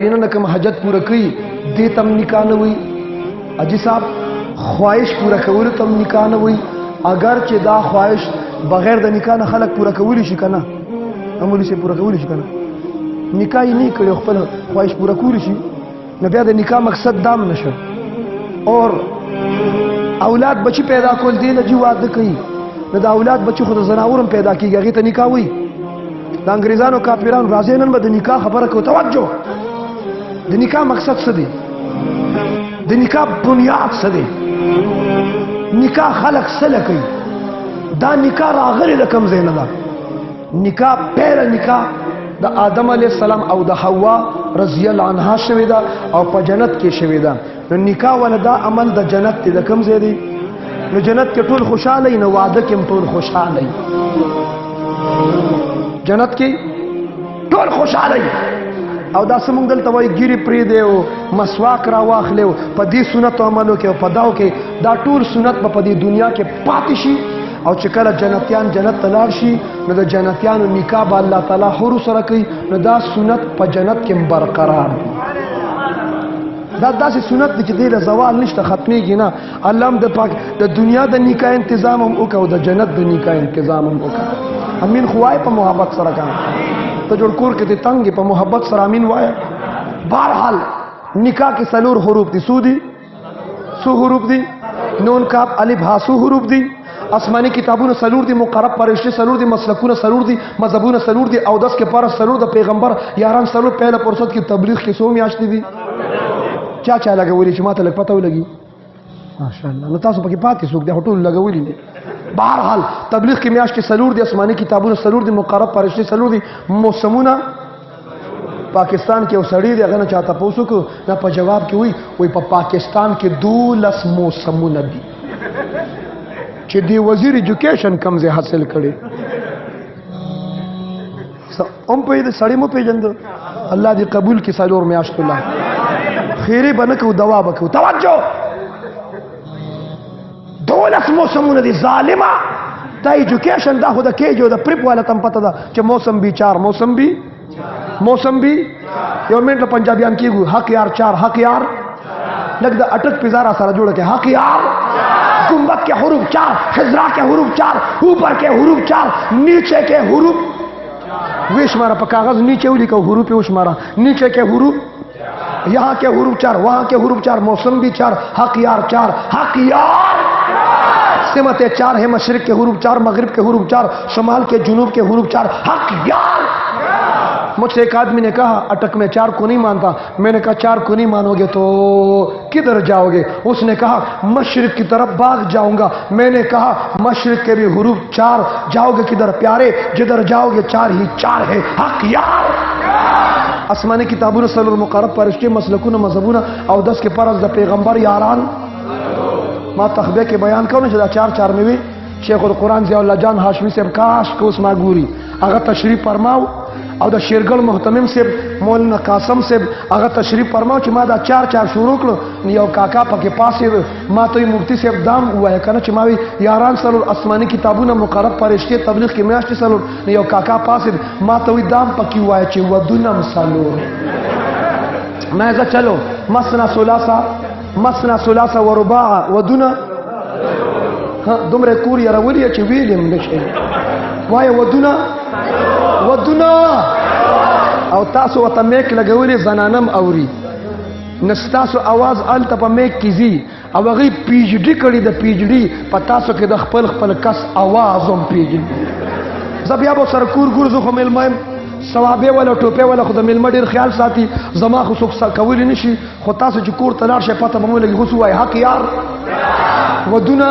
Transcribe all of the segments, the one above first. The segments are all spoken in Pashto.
इन्होंने कम हजत पूरा कई दे तम निकाह न हुई अजी साहब ख्वाहिश पूरा कबूल तम निकाह न हुई अगर चे दा ख्वाहिश बगैर द निकाह न खलक पूरा कबूल शिकना अमूली से पूरा कबूल शिकना निकाह ही नहीं करे खपल ख्वाहिश पूरा कबूल शी न बिया द निकाह मकसद दाम नशा और औलाद बच्ची पैदा कोल दे न जीवाद कई न दा औलाद बच्ची खुद जनावरम पैदा की गई त निकाह हुई द अंग्रेजानो काफिरान राजेनन बद निकाह खबर को तवज्जो द निकाह मकसद से दे द निकाह बुनियाद से दे निकाह खलक से लकई दा निकाह रागल रकम ज़ेनदा निकाह पहला निकाह द आदम अलैहिस्सलाम और द हवा रज़ियल्लाहु अन्हा शवेदा और प जन्नत के शवेदा न निकाह वाला दा अमल द जन्नत के रकम ज़ेदी न जन्नत के टोल खुशहाल न वादा के टोल खुशहाल जन्नत की टोल खुशहाल او دا سمون دلته وای ګيري پری دیو مسواک را واخلو په دې سنت عملو کې او په داو کې دا ټول سنت په دې دنیا کې پاتې شي او چې کله جنتیان جنت تلار شي نو د جنتیانو نکاح به الله تعالی حور سره کوي نو دا سنت په جنت کې برقرار دا داسې سنت چې دې زوال نشته ختميږي نه الله هم د پاک د دنیا د نکاح تنظیم هم وکاو د جنت د نکاح تنظیم هم وکاو امین خوای په محبت سره کار تو جوڑ کور کے تنگ پا محبت سرامین وایا بہرحال نکاح کے سلور حروف دی سو دی سو حروف دی نون کاف الف ہا سو حروف دی آسمانی کتابوں سلور دی مقرب پرشتے سلور دی مسلکوں سلور دی مذہبوں سلور دی او دس کے پر سلور دا پیغمبر یاران سلور پہلا پرسد کی تبلیغ کی سو میاشتی دی چا چا لگا ولی چما تلک پتہ لگی ماشاءاللہ نو تاسو پکې پاتې سوق دی هټول لګولې دي بہرحال تبلیغ کی میاش کې سلور دی آسمانی کتابونه سلور دی مقرب پرشتي سلور دی موسمونه پاکستان کې وسړی دی هغه نه چاته پوسو کو نه په جواب کې وای په پاکستان کې 12 موسمونه دي چې دی وزیر ایجوکیشن کمزه حاصل کړي هم په دې سړی مو پیژند الله دې قبول کې سلور میاش الله خیره بنکو دوا بکو توجه 12 موسمونه دي ظالما دا ایجوکیشن دا خود کېجو دا پریپ والا تم پته دا چې موسم بي 4 موسم بي یو منټ له پنجابیان کېګو حق یار 4 حق یار لګ دا اٹک پزارا سره جوړ کې حق یار گنبد کے حروف 4 خضرا کے حروف 4 اوپر کے حروف 4 نیچے کے حروف ویش مارا پا کاغذ نیچے ولی کو حروف ویش مارا نیچے کے حروف یہاں کے حروف 4 وہاں کے حروف 4 موسم بھی 4 حق یار 4 حق یار سمت 4 ہے مشرق کے حروف 4 مغرب کے حروف 4 شمال کے جنوب کے حروف 4 حق یار مجھ سے ایک آدمی نے کہا اٹک میں 4 کو نہیں مانتا میں نے کہا 4 کو نہیں مانو گے تو کدھر جاؤ گے اس نے کہا مشرق کی طرف بھاگ جاؤں گا میں نے کہا مشرق کے بھی حروف 4 جاؤ گے کدھر پیارے جدھر جاؤ گے 4 ہی 4 ہے حق یار آسمانی کتابوں سلور مقرب پرشتے مسلکون مذہبون او 10 کے پرز دا پیغمبر یاران ما تخبیہ کے بیان کرو نشدہ 4 میں بھی شیخ القرآن ضیاء اللہ جان ہاشمی سے کاش کو اس ماغوری اگر تشریف فرماؤ او دا شیرگل محتمم سے مولانا قاسم سے اگر تشریف فرماؤ چی ما دا 4 شروع کرو یو کاکا پاک پاس ما تو مفتی سے دام ہوا ہے کنا چی ماوی یاران سلور آسمانی کتابوں مقرب پرشتے تبلیغ کی میاشتی سلور یو کاکا پاس ما تو دام پاکی ہوا ہے چی ودنم سلور میں ایسا چلو مسنا ثلاثه ورباع ودنا دمر کور یا ولی چې ویلم نشي وای ودنا او تاسو وته میک لګولې زنانم اوري نستاسو आवाज الته په میک کیزي او غي پی جی ډی کړي د پی جی ډی پتاسو کې د خپل کس आवाज هم پیږي زبیا به سر کور ګورځو خو ملمایم ثوابه ولا ټوپه ولا خود ملما ډیر خیال ساتي زما خو څوک کولی نشي خو تاسو چې کور تلار شي پته به مولګي غوسو وای حق یار ودنا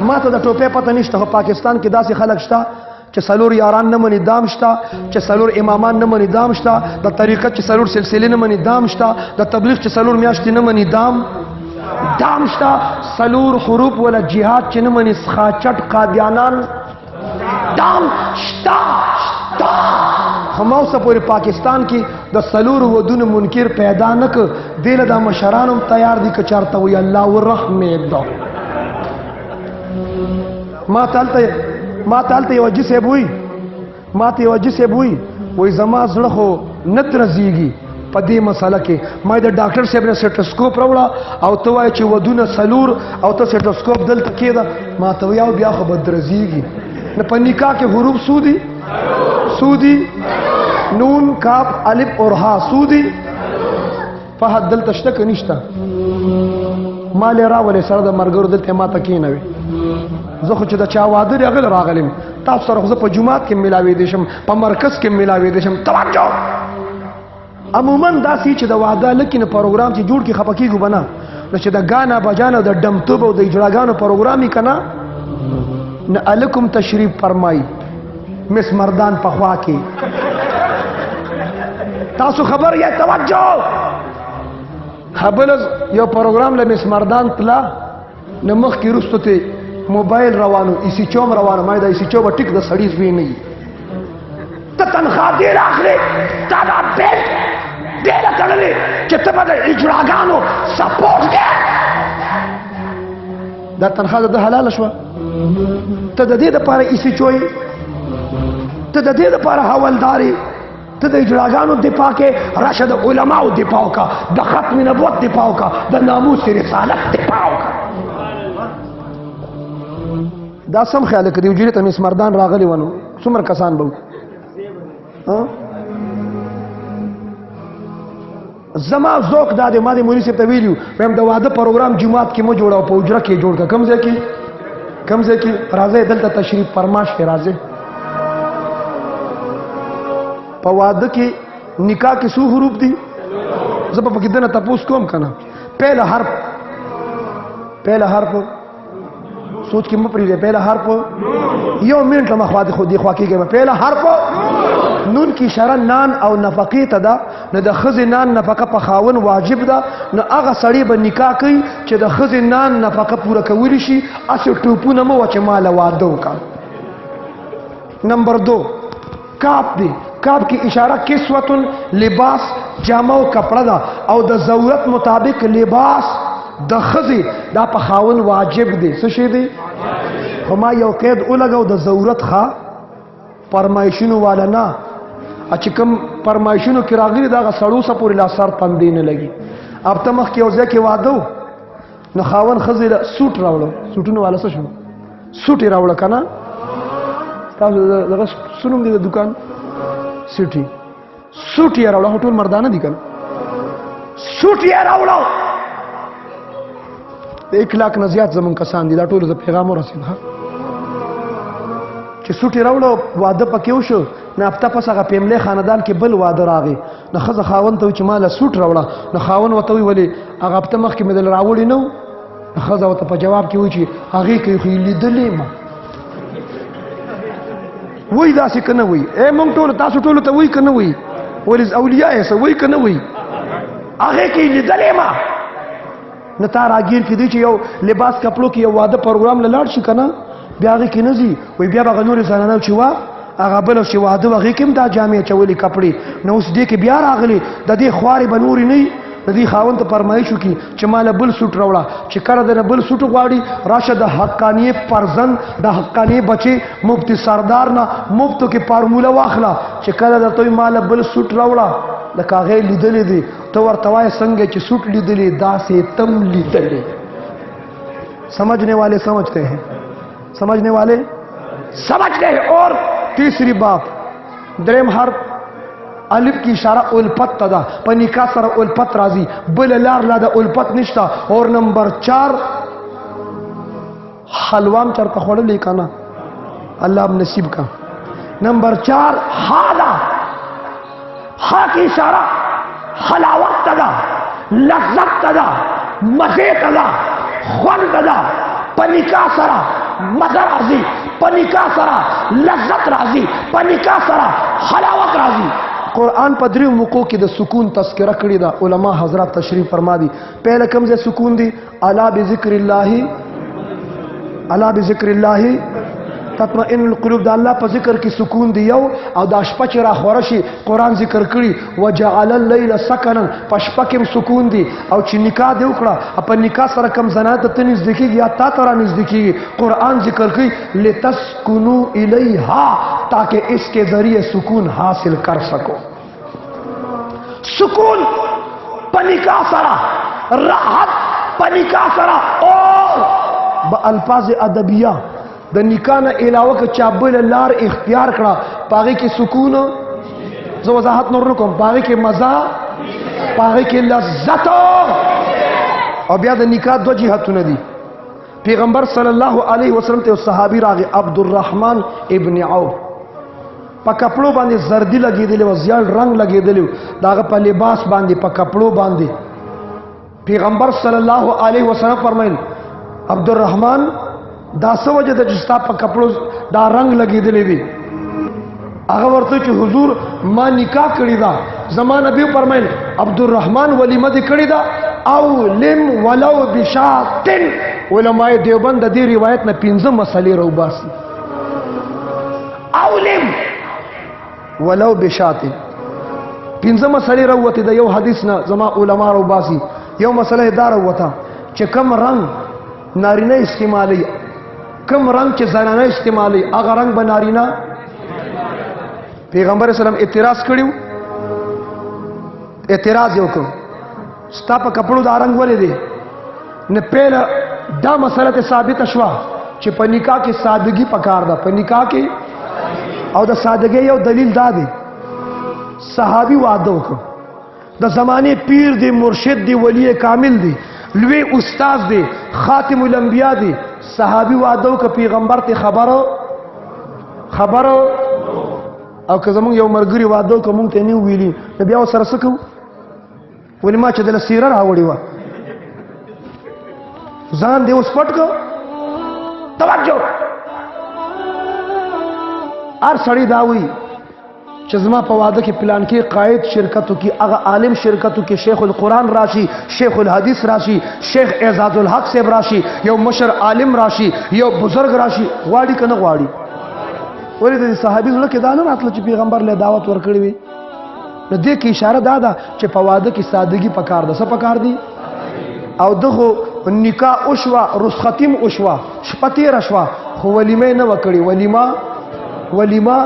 ما ته د ټوپه پته نشته پاکستان کې داسې خلک شته چې سلور یاران نه مني دام شته چې سلور امامان نه مني دام شته د طریقت چې سلور سلسله نه مني دام شته د تبلیغ چې سلور میاشتې نه مني دام شته سلور حروف ولا جهاد چې نه مني سخاچټ قادیانان دام شتا هماوسه پوری پاکستان کی د سلور ودون منکر پیدا نک دل د مشرانم تیار دي ک چارته وی الله ورحمت دو ما تالته وجه سے بوئی وای زما زړه خو نه درزیږي په دې مسله کې ما د ډاکټر صاحب نه سټوسکوپ راوړه او ته وایې چې ودونه څلور او ته سټوسکوپ دلته کېده ما ته وایي بیا خو به درزیږي نه په نکاح کې حروف سودي نون کاف الف اور ها سودي فهد دلته شته که نشته ما لې راولې سره د ملګرو دلته ما ته کېنوي زه خو چې د چا واده راغلی راغلم تاسو سره خو زه په جومات کې ملاوېدی شم په مرکز کې ملاوېدی شم توجه عموما داسې چې د واده لکې نه پروګرام چې جوړ کې خفه کېږو به نه نو چې د ګانا بجانا د ډمتوب او د اجراګانو پروګرام یې که نه نه الکم تشریف فرمایي مس مردان په خوا کې تاسو خبر یا توجه خبرز یو پروګرام له مس مردان تلا نه مخکې وروستو ته موبایل روانو ایسی چوم روانو ما دا ایسی چوم ټیک د سړي زوی نه وي ته تنخوا ډېره اخلې تا دا بیل ډېره تړلې چې ته به د اجراګانو سپورټ کې دا تنخوا د حلاله شوه ته د دې دپاره ایسی چوي ته د دې دپاره حولدارې ته د اجراګانو دفاع کې راشه د علماو دفاع وکړه د ختم نبوت دفاع وکړه د ناموس رسالت دفاع وکړه دا سم خیال کړي وجری ته مس مردان راغلی ونه څومره کسان به زما ذوق دا دی ما د مولوي صاحب ته ویلي ویم د واده پروګرام جومات کې مو جوړه په حجره کې جوړ کړه کوم ځای کې راځئ دلته تشریف فرماش کې راځئ په واده کې نکاح کې څو حروف دي زه به پکې دنه تپوس کوم که نه پهله حرف سوچ کې مه پرېږدئ پهله حرف یو منټ له مخوا دې خوا کېږئ پهله حرف نون کی اشاره نان او نفقې ته ده نو د ښځې نان نفقه په خاون واجب ده نو هغه سړی به نکاح کوي چې د ښځې نان نفقه پوره کولی شي هسې ټوپونه مه وه چې ما له واده وکړه نمبر 2 کاپ دی کاپ کی اشاره کسوتن لباس جامه او کپڑا ده او د ضرورت مطابق لباس د ښځې دا په خاون واجب دی څه شی دی خو ما یو قید ولګو د ضرورت ښه فرمایشونو والا نه چې کوم فرمایشونو کې راغلي دا هغه سړو څه پورې لا سر تندې نه لګي اب ته مخکې یو ځای کې واده و نو خاون ښځې له سوټ راوړو سوټونو والا څه شو سوټ یې راوړه که نه تاسو دغه څه نوم دی د دوکان سوټ یې راوړه ټول مردانه دي که نه سوټ یې راوړو د 1 لاک نه زیات زمونږ کسان دي دا ټولو د پیغام ورسېد چې سوټ یې راوړه واده پکې وشو نه هفته پس هغه پیملې خاندان کې بل واده راغی نو ښځه خاون ته وایي چې ما له سوټ راوړه نو خاون ورته وایي ولې هغه هفته مخکې مې دله راوړی نه و ښځه ورته په جواب کې وایي چې هغې کې خو یې لیدلې ما وایي داسې که نه وایي مونږ ټولو تاسو ټولو ته وایي که نه وایي ولې اولیا یې څه وایي که نه وایي هغې کې یې لیدلې ما نه تا راګیر کې دی چې یو لباس کپړو کې یو واده پروګرام له لاړ شي که نه بیا هغې کې نه ځي وایي بیا به هغه نورې زنانه چې وا هغه بله چې واده و هغې کې هم دا جامې اچولې کپړې نو اوس دې کې بیا راغلي د دې خوارې به نورې نه وي د دې خاوند ته فرمایش وکړي چې ما له بل سوټ راوړه چې کله د نه بل سوټ غواړي راشه د حقانیې فرزند د حقانیې بچې مفتی سردار نه مفتو کې فارموله واخله چې کله درته وي ما له بل سوټ راوړه لکه هغې لیدلې دي ته ورته وایې څنګه چې سوټ لیدلې داسې تم لیدلې سمجھنے والے سمجھتے ہیں سمجھنے والے سمجھتے ہیں اور تیسری باب دریم حرف الف کی اشاره الفت ته په نکاح سره الفت راځي بل لار لا د الفت نشته اور نمبر 4 حلوام چرته خوړلې کنه الله نصیب کا نمبر 4 حالا ها کی اشاره حلاوت ته لذت ته مزه ته خوند ته په نکاح سره مزه راځي په نکاح سره لذت راځي په نکاح سره حلاوت راځي قرآن په دریو موقعو کې د سکون تذکره کړې ده علما حضرات تشریف فرما دي پهله کوم ځای سکون دی الا بذکر الله تطمئن القلوب د الله په ذکر کې سکون دی یو او د شپه چې را خوره شي قرآن ذکر کړي وجعل الليل سکنا په شپه کې سکون دی او چې نکاح دی وکړه په نکاح سره کم زنات ته نږدې کېږي یا تا ته را نږدې کېږي قرآن ذکر کړي لتسکنوا الیها تاکہ اس کے ذریعے سکون حاصل کر سکو سکون په نکاح سره راحت په نکاح سره اور با الفاظ ادبیه د نکاح نه علاوه که چا بل لار اختیار کړه پاغي کې سکون زه وضاحت نور نکوم پاغي کې مزه پاغي کې لذت او بیا د نکاح دو جهتونه دي پیغمبر صلی الله علیه وسلم ته صحابي راغی عبدالرحمن ابن عوف په کپړو باندې زردی لګېدلی و زیړ رنگ لګېدلی و داغه په لباس باندې په کپړو باندې پیغمبر صلی الله علیه وسلم فرمایل عبدالرحمن دا څه وجه ده چې ستا په کپړو دا رنگ لګېدلی دی هغه ورته چې حضور ما نکاح کړی دا زما نبی فرمایل عبدالرحمن ولیمه دې کړی دا او لم ولو بشاتن علماء دیوبند د دې روایت نه 15 مسلې راوباسي او لم ولو بشاتن 15 مسلې راوته د یو حدیث نه زما علما راوباسي یو مسله دا راوته چې کم رنگ نارینه استعمالي کم رنگ چې زنانه استعمالي هغه رنگ به نارینه پیغمبر اسلام اعتراض کړیو اعتراض یو کوم ستا په کپړو دا رنگ ولې دی نه پهله دا مسله ته ثابت شوه چې په نکاح کې سادگی پکار ده په نکاح کې او د سادگی یو دلیل دا دی صحابي وعده وکړ د زمانه پیر دی مرشد دی ولی کامل دی لوی استاد دی خاتم الانبیاء دی صحابي وعده وکړ پیغمبر ته خبرو او که زمونږ یو مرګري وعده وکړ مونږ ته نه ویلي نو بیا سره څه کوو ولې ما چې دله سیره راوړې وه ځان دې اوس پټ کړ توجه هر سړی دا وایي چې زما په واده کې پلان کې قائد شرکتو کې هغه عالم شرکتو کې شیخ القرآن راشي شیخ الحدیث راشي شیخ اعزاز الحق صاحب راشي یو مشر عالم راشي یو بزرگ راشي غواړي که نه غواړي ولې د صحابي زړه کې دا نه راتله چې پیغمبر له دعوت ورکړی وي نو دې کې اشاره دا ده چې په واده کې سادگی پکار ده څه پکار دي او دغه نکاح وشوه رخصتیم وشوه شپه تېره شوه خو ولیمه نه وکړي ولیمه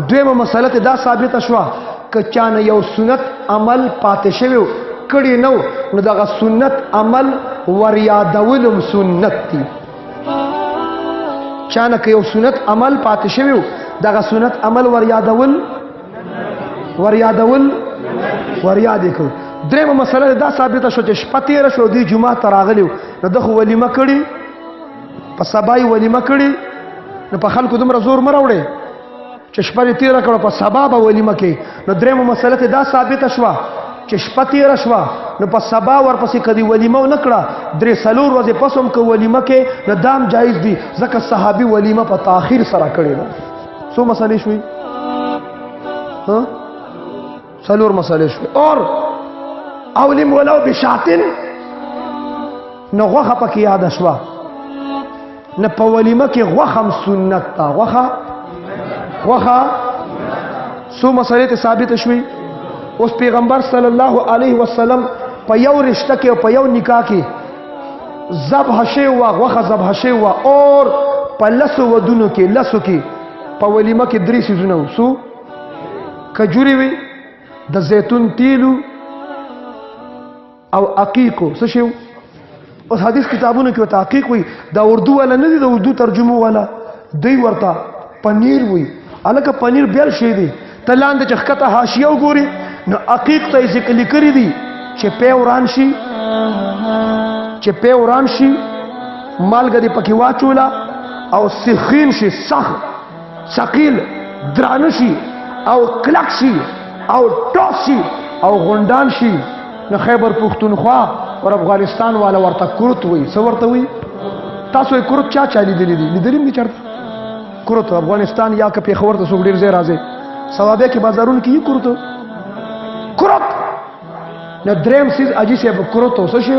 دویمه مسله ته دا ثابته شوه که چانه یو سنت عمل پاتې شوی کړی نو نو دغه سنت عمل وریادولم سنت دی چانه که یو سنت عمل پاتې شوی دغه سنت عمل وریادول وریاد کو درېمه مسله دا ثابته شو چې شپه تېره شو دوی جمعه ته راغلي نو دغه ولیمه کړي په سبا یې ولیمه کړي نو په خلکو دومره زور مه راوړئ چې شپه یې تېره کړه په سبا به ولیمه کوي نو درېیمه مسله ته دا ثابته شوه چې شپه تېره شوه نو په سبا ورپسې که دې ولیمه ونه کړه 3-4 ورځې پس هم که ولیمه کې نو دا هم جایز دي ځکه صحابي ولیمه په تاخیر سره کړې ده څو مسلې شوي 4 مسلې شوي اور اولم ولو بشاتن نو غوښه پکې یاده شوه نه په ولیمه کې غوښه هم سنت ده غوښه څو مسلې ته ثابت شوي اوس پیغمبر صلی الله علیه وسلم په یو رشته کې او په یو نکاح کې ذبح شوی وه غوښه ذبح شوی وه اور په لسو ودونو کې په ولیمه کې 3 څیزونه وو څو کجوري وي د زیتون تیلو او عقیقو څه شی اوس حدیث کتابونو کې ورته عقیق وي دا اردو والا نه دي د اردو ترجمه والا دوی ورته پنیر وي الکه پنیر بیل شي دي ته لاندې چې ښکته حاشیه وګوري نو عقیق ته یې ذکر لیکلي دي چې پی وران شي مالګه دې پکې واچوله او سخین شي ثقیل درانه شي او کلک شي او ټوس شي او غونډان شي نو خیبر پښتونخوا او افغانستان والا ورته کرت وي څه ورته وي تاسو یې کرت چا لیدلی دي لیدلی هم دي چېرته کرت افغانستان یا که پېښور ته څوک ډېر ځای راځي ثوابیه کې بازارونو کې یې کرت نو درېیم څیز اجي صاحب کرت څه شی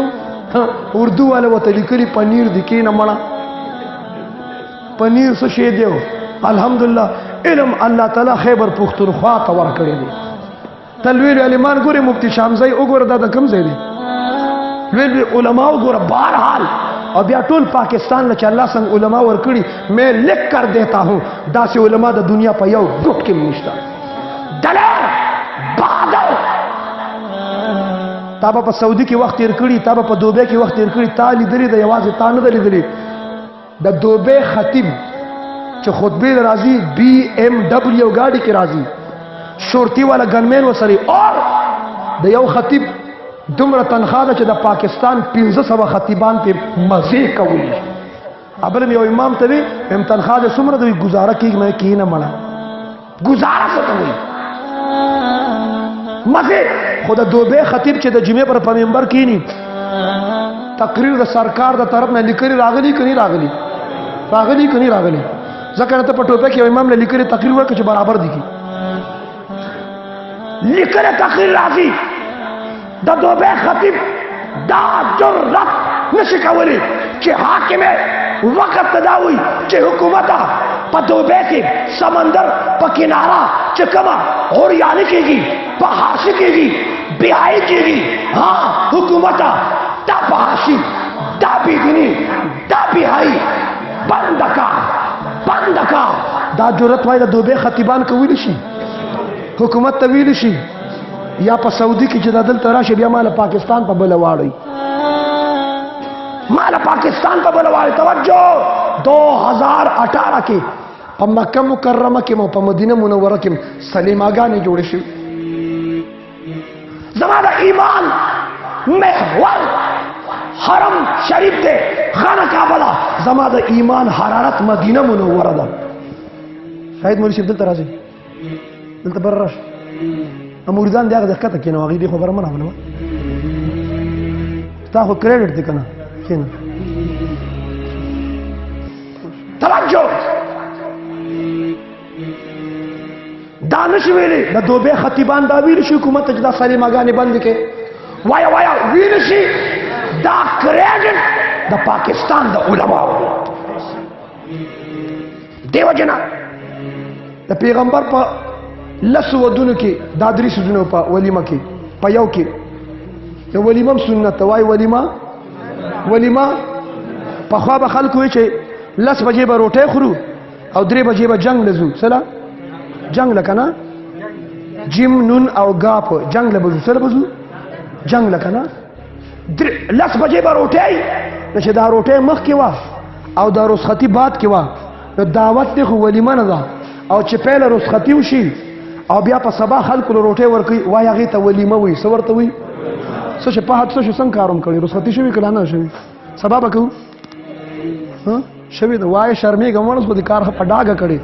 اردو والا ورته لیکلي پنیر دي کېنه مړه پنیر څه شی دی الحمدلله علم الله تعالی خیبر پختونخوا ته ورکړی دی تلویل علیمان ګوري مفتی شامزی وګوره دا د کوم ځای دی لوی علماء وګوره بہرحال اور بیا ټول پاکستان له چې الله څنګه علماء ورکړي میں لکھ کر دیتا ہوں داسې علماء د دنیا په یو ګوټ کې نشته دلیر بہادر تا په سعودي کې وخت تیر کړي تا په دوبۍ کې وخت تیر کړي تا لیدلې د یوازې تا نه لیدلې د دوبۍ خطیب چې خطبه راځي BMW गाड़ी کې راځي شورتي والا ګنمن وسري اور د یو خطیب دومره تنخواه ده چې د پاکستان 1500 خطیبان په مزه کوي ابل یو امام ته وي هم تنخواه ده څومره دوی گزاره کوي مې کې نه مړه گزاره څه کوي مزه خود دوبه خطیب چې د جمعې پر منبر کینی تقریر د سرکار د طرف نه لیکري راغلي کني راغلي کني راغلي ځکه ته په ټوپه کې امام له لیکري تقریر ورکړي چې برابر دي کی لیکره تقریر راځي د دوبه خطیب دا جرأت نشي کولی چې حاکم وقت تداوي چې حکومت په دوبه کې سمندر په کنارا چې کما اور یعنی کېږي په حاصل کېږي بیاي کېږي ها حکومت دا په حاصل دا بيدینی دا بیاي بندکا دا جرأت وای د دوبه خطیبان کولی شي حکومت ته ویل شي یا په سعودي کې چې د دل تراشه بیا مال پاکستان په بل واړی مال پاکستان په بل واړی توجه 2018 کې په مکه مکرمه کې مو په مدینه منوره کې سلیماګانې جوړې شي زماده ایمان محور حرم شریف دے خانہ کعبہ دا زماده ایمان حرارت مدینه منوره ده شاید مولوی شیخ دلته راځي دلته بر راش مریدان دی هغه د کته کینو هغه دی خبره منه ونه تا خو کریډټ دی کنه کینه توجه دانش ویلې د دوبه خطیبان دا ویل شي حکومت ته دا سلیماګانې بند کې وایا ویل شي دا کریډټ د پاکستان د علماء دیو جنا د پیغمبر په لس ودونو کې دا درې سوزونه په ولیمه کې په یو کې یو ولیمه سنت وای ولیمه په خوا به خلکو وي چې لس بجې به روټۍ خورو او 3 بجې به جنگ لزو سلا جنگ لکنه جیم نون او غاپ جنگ لبزو سره بزو جنگ لکنه لس بجې به روټۍ چې دا روټۍ مخ کې وا او دا رخصتي بعد کې وا نو دعوت دی خو ولیمه نه ده او چې پهله رخصتي وشي او بیا په سبا خلکو له روټۍ ورکوي وای هغې ته ولیمه وي څه ورته وي څه چې په حد څه شو څنګه کاروم کړی رخصتي شوي که لا نه شوي سبا به کوو شوي ده وای شرمېږم ونس خو د کار په ډاګه کړې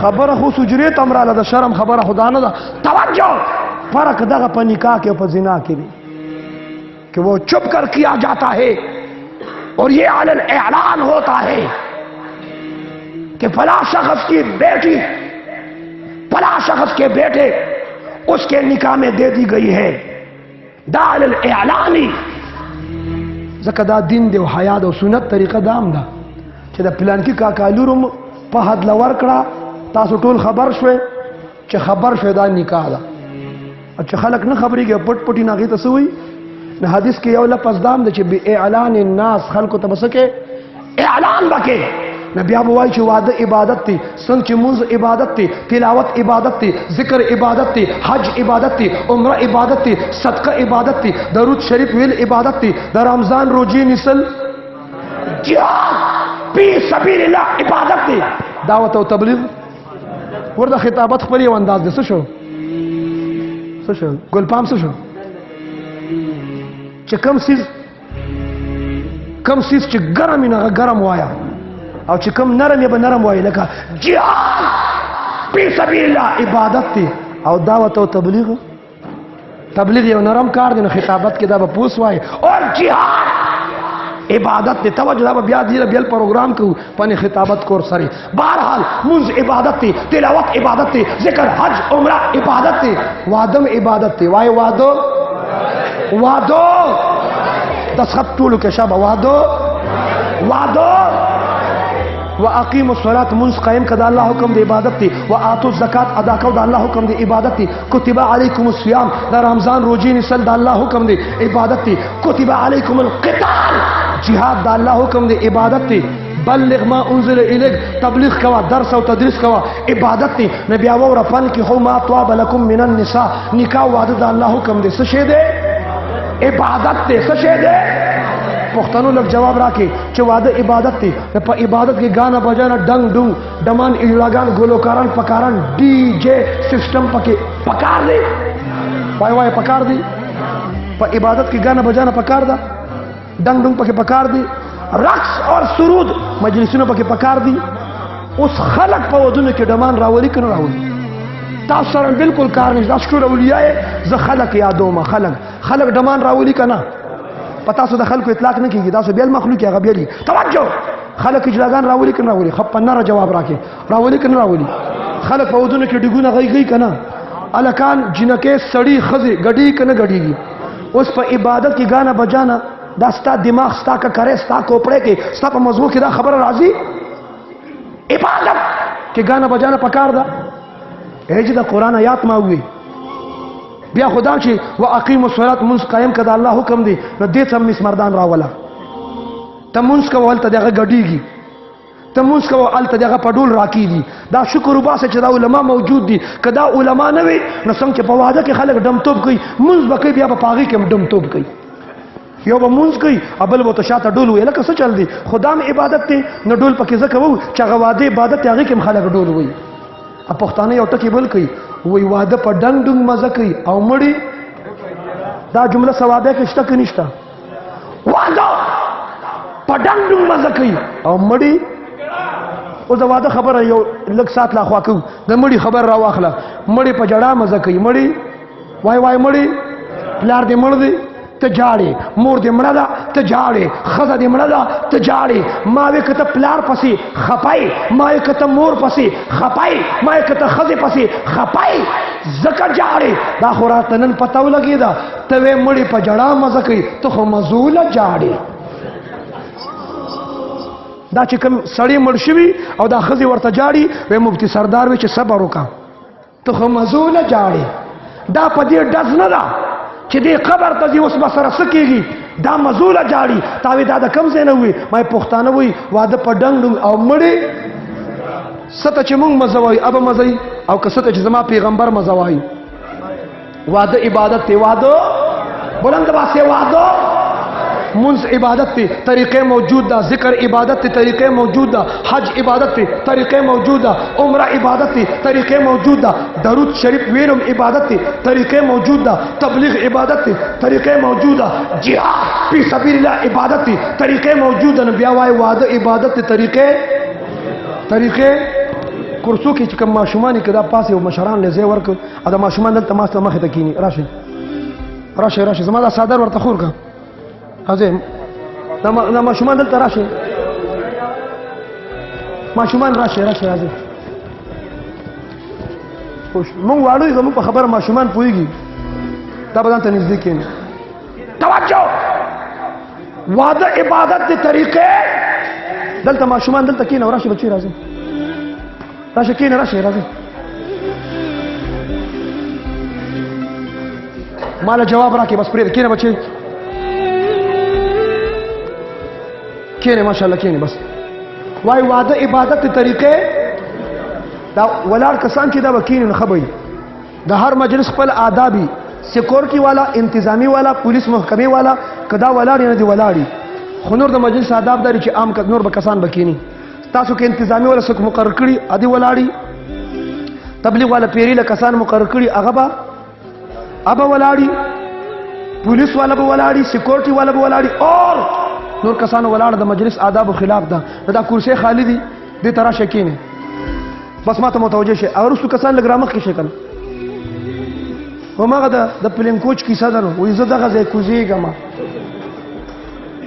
خبره خو سجرې ته هم راله د شرم خبره خدا نه ده توجه فرق دغه په نکاح کې او په زنا کې دی کہ وہ چپ کر کیا جاتا ہے اور یہ علن اعلان ہوتا ہے کہ فلاں شخص کی بیٹی فلاں شخص کے بیٹے اس کے نکاح میں دے دی گئی ہے دا علن اعلانی ځکه دا دین دی او حیا او سنت طریقه دام ده چې د پلان کې کاکالورم په حد لور کړه تاسو ټول خبر شوي چې خبر شوي دا نکاح ده او چې خلک نه خبرېږي پټ پټي نه هغې ته څه وایي نه حدیث کې یو لفظ دام ده چې بې اعلان الناس خلکو ته به څه کې اعلان وکړي نه بیا به وایي چې واده عبادت دی څنګه چې مونځ عبادت دی تلاوت عبادت دی ذکر عبادت دی حج عبادت دی عمره عبادت دی صدقه عبادت دی درود شریف ویل عبادت دی د رمضان روزي نیسل جهاد فی سبیل الله عبادت دی دعوت او تبلیغ ورته خطابت خپل یو انداز دی څه شو ګل پام څه شو چې کم سیز چې ګرم نه ګرم وایا او چې کم نرم یې به نرم وایي لکه جهاد فی سبیل الله عبادت دی او دعوت او تبلیغ یو نرم کار دی نو خطابت کې دا به پوس وایي اور جهاد عبادت دی توجه دا به بیا دیره بیل پروګرام کوو پنې خطابت کور سره بهرحال منځ عبادت دی تلاوت عبادت دی ذکر حج عمره عبادت دی وادم عبادت دی وایي وادو دسخط ټولو کې شابه وادو واقیموا الصلاة منس قائم کړه د الله حکم د عبادت دی واتوا الزکات ادا کړه د الله حکم د عبادت دی کتب علیکم الصیام د رمضان روزي نیسل د الله حکم دی عبادت دی کتب علیکم القتال جهاد د الله حکم دی عبادت دی بلغ ما انزل الیک تبلیغ کوا درس او تدریس کوا عبادت دی نبی او رفن کی هو ما طاب لكم من النساء نکاح وعده د الله حکم دی څه شه دی عبادت دی څه شه دی پښتنو لږ جواب راکې چې واده عبادت دی په عبادت کې غانا بجانا ډنګ ډونګ ډمان ایلاګان ګلوکاران پکاران ډي جے سسٹم پکې پکار دی وای وای پکار دی په عبادت کې غانا بجانا پکار دا ډنګ ډونګ پکې پکار دی رقص اور سرود مجلسونو پکې پکار دی اوس خلق په ودونو کې ډمان راولي کنه راولي تاسو سره بالکل کار نشته اشکر اولیاء زه خلق یادوم خلق ډمان راولي کنه پتا سو د خلکو اطلاق نه کیږي دا سو بیل مخلوق هغه بیلی توجه خلک اجلاګان راولي کنه راولي خپ نه جواب راکې راولي کنه راولي خلک په ودونو کې ډګونه غي کنه الکان جنکه سړی خزي غډي کنه غډيږي اوس په عبادت کې غانا بجانا دا ستا دماغ ستا کا کرے ستا کوپړې کې ستا په موضوع کې دا خبر راځي عبادت کې غانا بجانا پکار دا هجه د قران آیات ما وي بیا خدا چې واقیموا الصلاة منس قائم کړه الله حکم دی نو دې سم مس مردان راولا ته منس کول ته دغه غډیږي ته منس کول ته دغه پډول راکېږي دا شکر وباسه چې دا علما موجود دي کدا علما نه وي نو څنګه چې په واده کې خلک دم توپ کوي منس بکې بیا په پاغي کې دم توپ کوي یو به منس کوي ابل وو ته شاته ډول وي لکه څه چل دی خدام عبادت ته نه ډول پکې زکه وو چې غواده عبادت هغه کې خلک ډول وي ا پښتانه یو ټکی بل کوي وی واده په ډنګ ډنګ مزه کوي او مړی دا جمله ثوابه کې شته کې نشته واده په ډنګ ډنګ مزه کوي او مړی او دا واده خبره یو لږ سات لا خوا کو د مړی خبر را واخله مړی په جړه مزه کوي مړی وای وای مړی پلار دې مړ دی ته جاړې مور دې مړه ده ته جاړې خزه دې مړه ده ته جاړې ما وې کته پلار پسې خپای ما وې کته مور پسې خپای ما وې کته خزه پسې خپای زکه جاړې دا خورات نن پتاو لګی دا ته وې مړی په جړه مزه کوي ته خو مزوله جاړې دا چې کوم سړی مړ شوی او دا خزه ورته جاړي وې مفتی سردار وې چې صبر وکا ته خو مزوله جاړې دا په دې ډز نه ده چې دې قبر ته ځي اوس به سره څه کېږي دا مزوله جاړي تاوې دا د کم ځای نه وي ما پښتانه وایي واده په ډنګ ډنګ او مړې څه ته چې مونږ مزه وایي ابه مزه وي او که څه ته چې زما پیغمبر مزه وایي واده عبادت دی واده بلند باسه واده منز عبادت تی طریقے موجود دا ذکر عبادت تی طریقے موجود دا حج عبادت تی طریقے موجود دا عمرہ عبادت تی طریقے موجود دا درود شریف ویلم عبادت تی طریقے موجود دا تبلیغ عبادت تی طریقے موجود دا جہاد فی سبیل اللہ عبادت تی طریقے موجود دا بیا وای وعده عبادت تی طریقے کرسو کې کوم ماشومان کدا پاسه او مشران له زی ورک ادا ماشومان دلته ماسته مخه ته کینی راشه زما دا صادر ورته خور کا ازه دا ماشومان دلته راشه ماشومان راشه ازه خوش مونږ واړو زمو په خبره ماشومان پويږي دا بدن ته نږدې کین توجه وعده عبادت دي طریقې دلته ماشومان دلته کین راشه بچی راځي راشه کین راشه مال جواب راکې بس پرې کینه بچي کینه ماشاءالله کینه بس وای وعده عبادت طریقې دا ولار کسان چې دا وکینه خبري د هر مجلس خپل آدابي سکیورټي والا انتظامی والا پولیس محکمه والا کدا ولار نه دی ولاړی خنور د مجلس آداب داري چې عام نور به کسان بکینی تاسو کې انتظامی والا څوک مقرر کړي ادي ولاړی تبلیغ والا پیری له کسان مقرر کړي هغه به ولاړی پولیس والا به ولاړی سکیورټي والا به ولاړی اور نور کسانو ولاړ د مجلس آداب خلاف ده دا کرسي خالی دي دې طرح شکینه بس ما ته متوجه شي او رسو کسان لګرامخ کې شکل هماغه د پلین کوچ کی صدر وې زه دغه ځای کوزیګم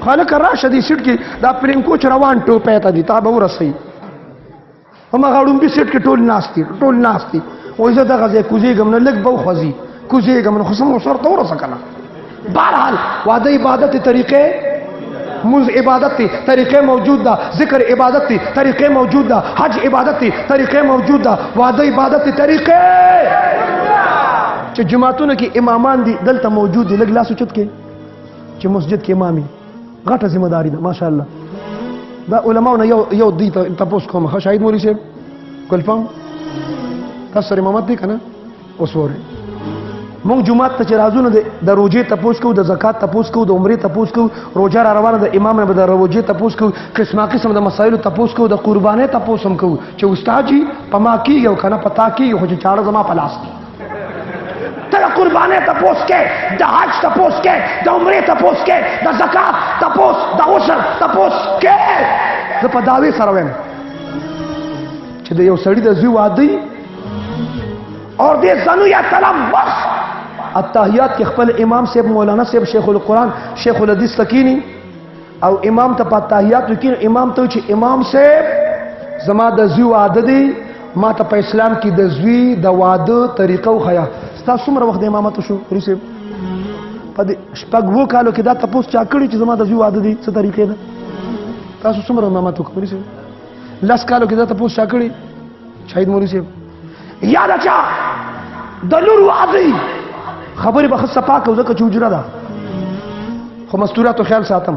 خالق راشه دي سیټ کې دا پلین کوچ روان ټوپه ته دي تا به ورسي هماغه اړوم به سیټ کې ټول ناشتي وې زه دغه ځای کوزیګم نه لګ بو خوځي کوزیګم نو خصم سره تور سکنه بهرحال وعده عبادت طریقې मुंज इबादत थी तरीक़े मौजूद दा, जिक्र इबादत थी तरीक़े मौजूद दा, हज इबादत थी तरीक़े मौजूद दा, वादा इबादत थी तरीक़े च जमातों की इमामान दी दलता मौजूद दी लग लास उचत के च मस्जिद के इमामी घाटा जिम्मेदारी दा माशाअल्लाह दा उलमाओं ने यो दी तपोस को म शाहिद मौलवी से कल्फम कसर इमामत दी कना उसोरे मोंग जुमात त राजू ने द रोजे तपोस को द ज़कात तपोस को द उम्रे तपोस को रोजा रवाना द इमाम ने द रोजे तपोस को किस्मा किस्म द मसाइल तपोस को द कुर्बाने तपोस हम को च उस्ताद जी पमा की यो कना पता की हो च चाड़ जमा पलास की तेरा कुर्बाने तपोस के द हज तपोस के द उम्रे तपोस के द ज़कात तपोस द उशर तपोस के द पदावे सरवेम च द यो सड़ी द ज़ू आदी और दे ज़नु या कलम बस अत्ताहियात के खपल इमाम से मौलाना से शेखुल कुरान शेखुल हदीस तकीनी और इमाम तप अत्ताहियात लेकिन इमाम तो इमाम से जमा दज़ू आददी मा तप इस्लाम की दज़वी दवाद तरीक़ा खया स्ता सुमर वक्त इमामत शो रिसे पद पग वो कालो कि दा तपोस चाकड़ी च जमा दज़ू आददी स तरीक़े दा तासु सुमर इमामत को रिसे लस कालो कि दा तपोस चाकड़ी शाहिद मौलवी से याद अच्छा दलुर वादी खबर बखत सपा का उधर चूजरा दा खो मस्तूरा तो ख्याल सातम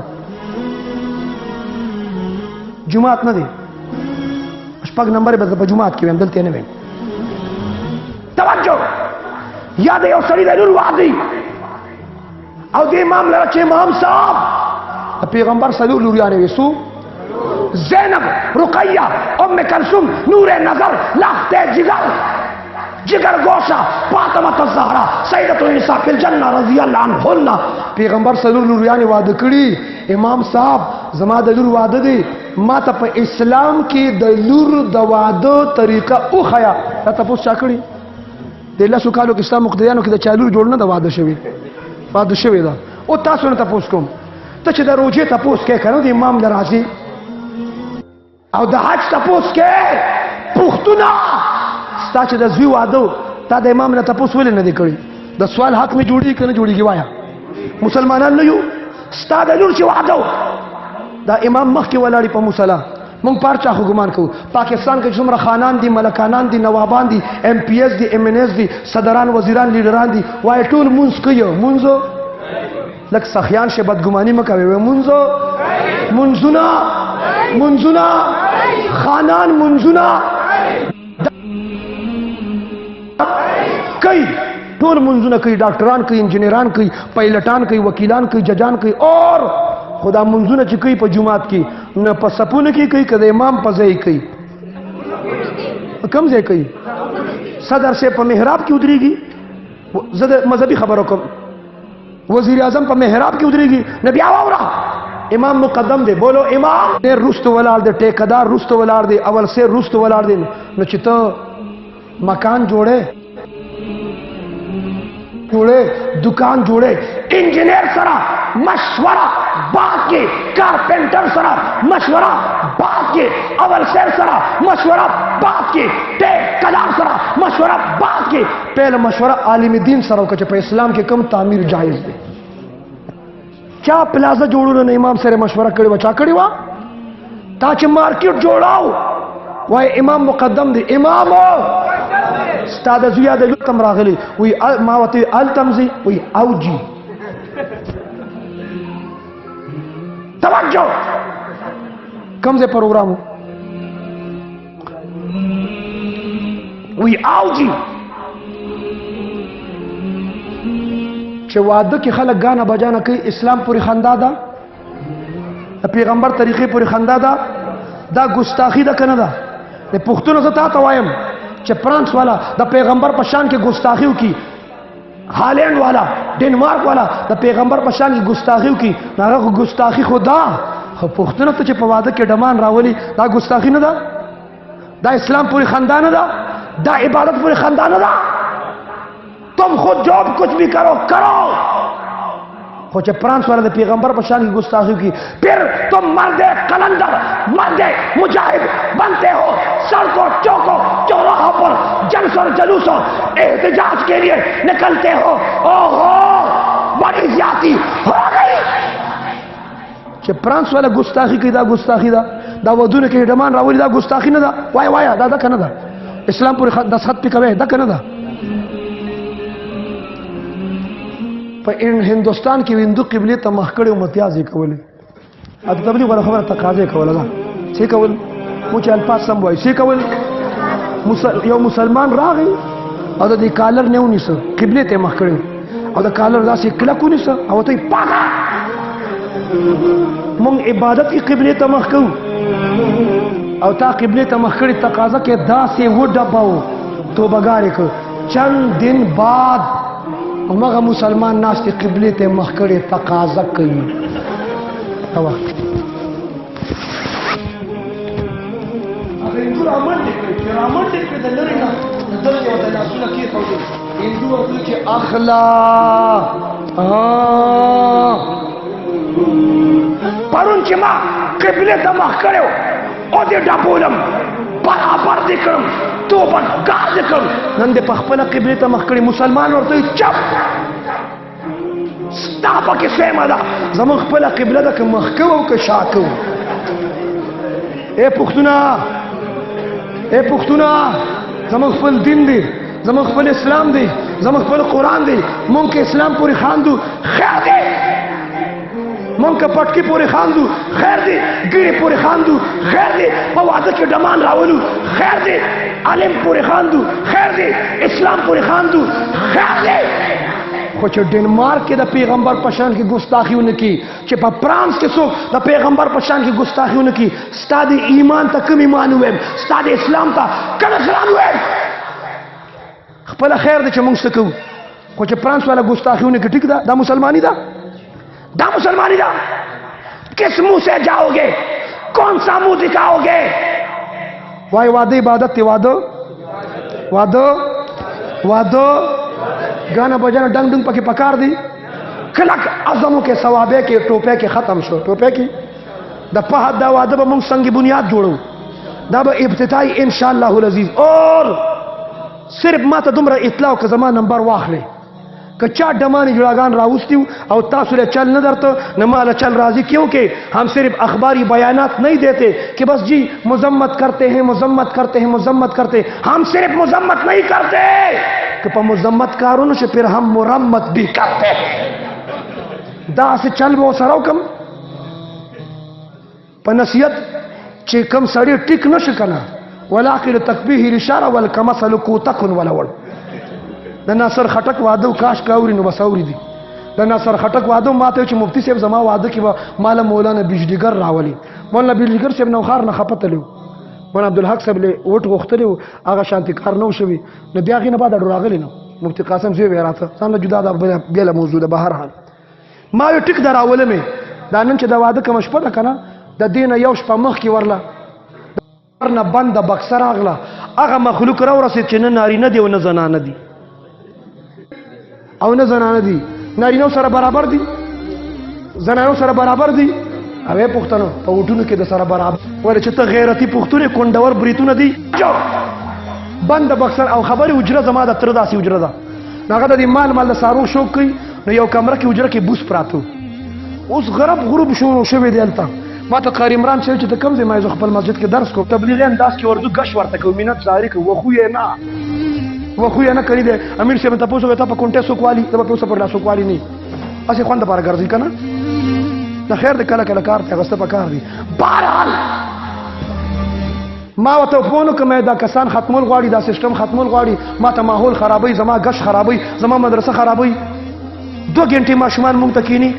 जुमात न दे अशपक नंबर पे जुमात की दलते ने में तवज्जो याद है सड़ी दलुर वादी और दे इमाम लड़के इमाम साहब पैगंबर सल्लल्लाहु अलैहि वसल्लम ज़ैनब रुक़ैया उम्मे कुलसूम नूरे नजर लाख्ते जिगर गोशा फातिमा ज़हरा सैयदतुल निसा फिल जन्नह रज़ियल्लाहु अन्हा पैगंबर सल्लल्लाहु अलैहि वसल्लम वाद कड़ी इमाम साहब जमा दलूर वाद दे माता पे इस्लाम की दलूर दवाद तरीका उ खया तपोस चाकड़ी देला सुकालो इस्लाम मुक्तदियानो की चालू जोड़ना दवाद शवी दा ओ तासु ने तपोस कोम त च द रोजे तपोस के करो द इमाम दराजी और द हज तपोस के पुख्तुना स्ता च द ज़ू आदो ता द इमाम ने तपोस वेले न दिकड़ी द सवाल हक में जोड़ी के न जोड़ी गिवाया मुसलमानन न यू स्ता द लुर च वादो द इमाम मख के वलाड़ी प मुसला मुंग पारचा हुकुमान को पाकिस्तान के जुमरा खानान दी मलकानान दी नवाबान दी एमपीएस दी एमएनएस दी सदरान वजीरान लीडरान दी वाई टूल मुंज कयो मुंजो लक सखियान से बदगुमानी मकावे मुंजो मुंजुना मुंजुना खानान मुंजुना कई टूल मुंजुना कई डॉक्टरान कई इंजीनियरान कई पायलटान कई वकीलान कई जजान कई और खुदा मुंजुना चिकई पर जुमात की न प सपून की कई कदे इमाम पजई कई कम से कई सदर से प मेहराब की उतरेगी मजहबी खबरों को वजीर आजम पर मेहराब की उतरेगी नबी आवरा इमाम मुकदम दे बोलो इमाम ने रुस्त वलार दे टेकदार रुस्त वलार दे अवल से रुस्त वलार दे न चित मकान जोड़े दुकान जोड़े इंजीनियर सरा मशवरा बात के कारपेंटर सरा मशवरा बात के अवल शेर सरा मशवरा बात के टेकदार सरा मशवरा बात के पहले मशवरा आलिम दीन सरा का पे इस्लाम के कम तामीर जायज दे क्या प्लाजा जोड़ो ने इमाम से मशवरा करे बचा कड़ी वा ताकि मार्केट जोड़ाओ वह इमाम मुकदम दे इमाम स्ताद जुया दे तम रागली वी मावती अल तमजी वी औजी तवज्जो कम से प्रोग्राम वी औजी वाद के खलक गाना बजाना कई इस्लाम पूरी खंदादा पैगंबर तरीके पूरी खंदादा दा गुस्ताखी दा कनदा ने पुख्तून ता तवायम च फ्रांस वाला द पैगंबर पशान के गुस्ताखियों की हालैंड वाला डेनमार्क वाला द पैगंबर पशान की गुस्ताखियों की नारा गुस्ताखी खुदा पुख्तून तो च पवाद के डमान रावली दा गुस्ताखी न दा इस्लाम पूरी खानदान दा इबादत पूरी खानदान दा तुम खुद जो कुछ भी करो हो फ्रांस वाले पैगंबर पशान की गुस्ताखी की फिर तुम मर्दे कलंदर मर्दे मुजाहिद बनते हो सड़कों चौकों चौराहों पर जलसों जलूसों एहतजाज के लिए निकलते हो। ओहो बड़ी ज्यादती हो गई چې فرانس والا ګستاخی کوي دا ګستاخی ده دا ودونه کې ډمان راولي دا ګستاخی نه ده وای دا کنه ده اسلام پورې دستخط پې کوي دا کنه ده په هندوستان کې هندو قبله ته مخ کړي امتیازي کولې ا تبلیغ ولا خبره تقاضا کوله دا څه کول مو چې الفاظ سم وای څه کول یو مسلمان راغی او د دې کالر نه ونیسه قبله ته مخ کړي او د کالر داسې کلک ونیسه او ته پاکه مونږ عبادت کی قبله ته مخ کوو او تا قبله ته مخ کړي تقاضا کې داسې و ډباو توبګار کو چند دن بعد مغه مسلمان ناس ته قبله ته مخ کړي تقاضا کوي هوا اگر هندو رامن دې کړ د لری نه دلته او د لاسونو کې پوهې هندو ورته چې اخلا پرون چې ما قبله ته مخ کړو او دې ډبولم برابر دې کړم توبه ګار دې کړم نن دې په خپل قبله ته مخ کړي مسلمان ورته چپ ستا پکې سیمه ده زموږ خپله قبله ده که مخ کوو او که شا کوو اے پښتونه زموږ خپل دین دی زموږ خپل اسلام دی زموږ خپل قرآن دی مونږ که اسلام پورې خاندو خیر دی مونږ که پټکي پورې خاندو خیر دی ګیرې پورې خاندو خیر دی په واده کې ډمان راولو خیر دی عالم پورې خاندو خیر دی اسلام پورې خاندو خیر دی خو چې ډنمارک کې د پیغمبر په شان کې ګستاخي ونه کی چې په فرانس کې څوک د پیغمبر په شان کې ګستاخي ونه کی ستا د ایمان ته کوم ایمان ویم ستا د اسلام ته کوم اسلام ویم خپل خیر دی چې موږ څه کوو خو چې فرانس والا ګستاخي ونه کی ټیک ده دا مسلمانی ده دا مسلمانی ده کس منہ سے جاؤ گے کون سا منہ دکھاؤ گے وای واده عبادت تی وادو گانا بجانا ڈنگ ڈنگ پکی پکار دی کلک عظموں کے ثوابے کے ٹوپے کے ختم شو ٹوپے کی دا پہد دا واده با منگ سنگ بنیاد جوڑو دا با ابتدائی انشاءاللہ العزیز اور صرف ما تا دمرا اطلاع که زمان نمبر واخلے که چا ڈمانی جڑاگان راوستیو او تاسو لے چل ندر تو نمالا چل راضی کیونکہ ہم صرف اخباری بیانات نہیں دیتے کہ بس جی مذمت کرتے ہیں ہم صرف مذمت نہیں کرتے کہ پا مذمت کارون سے پھر ہم مرمت بھی کرتے ہیں دا سے چل وہ سراو کم پا نصیحت چی کم سڑی ٹک نشکنا ولاقل تکبیه الاشارہ والکمسل کوتکن ولول د ناصر خټک واده کاش کاوري نو بساوري دي د ناصر خټک واده ماته چې مفتی صاحب زما واده کې مال مولانا بجلیګر راولي مولانا بجلیګر صاحب نو خار نه خپتلو مولانا عبدالحق صاحب له وټ غختلو هغه شانتي کار نو شوی نو بیا غینه بعد راغلی نو مفتی قاسم زوی راته څنګه جدا د بیل موضوع ده بهر حال ما یو ټیک دراوله مې دا نن چې د واده کوم شپه ده کنه د دین یو شپه مخ کې ورله ورنه بند بکسر اغله هغه مخلوق را ورسید چې نه ناری نه دی او نه زنانه دی او نه زنانه دي نارینه سره برابر دي زنانه سره برابر دي اوې پښتنو په وټونو کې د سره برابر ور چې ته غیرتی پښتون کونډور بریتونه دي بند بکسر او خبري اجره زما د تر داسي اجره ده هغه د مال د سارو شوق کوي نو یو کمره کې اجره کې بوس پراتو اوس غرب شروع شوی دی الته ما ته قاری عمران چې ته کم ځای ما خپل مسجد کې درس کو تبلیغي انداز کې ورته غش ورته کو مینت ظاهر کو وخو یې نه وخویا نه کړی دی امیر صاحب ته پوښتنه ته په کونټه سوکوالی ته په اوسه پر لا سوکوالی نه اسی خوند لپاره ګرځي کنه نه خیر د کله کله کار ته غسته پکار دی بهرحال ما وته فون کوم دا کسان ختمول غواړي دا سیستم ختمول غواړي ما ته ماحول خرابوي زما غش خرابوي زما مدرسه خرابوي 2 غنټې ماشومان مونږ تکینی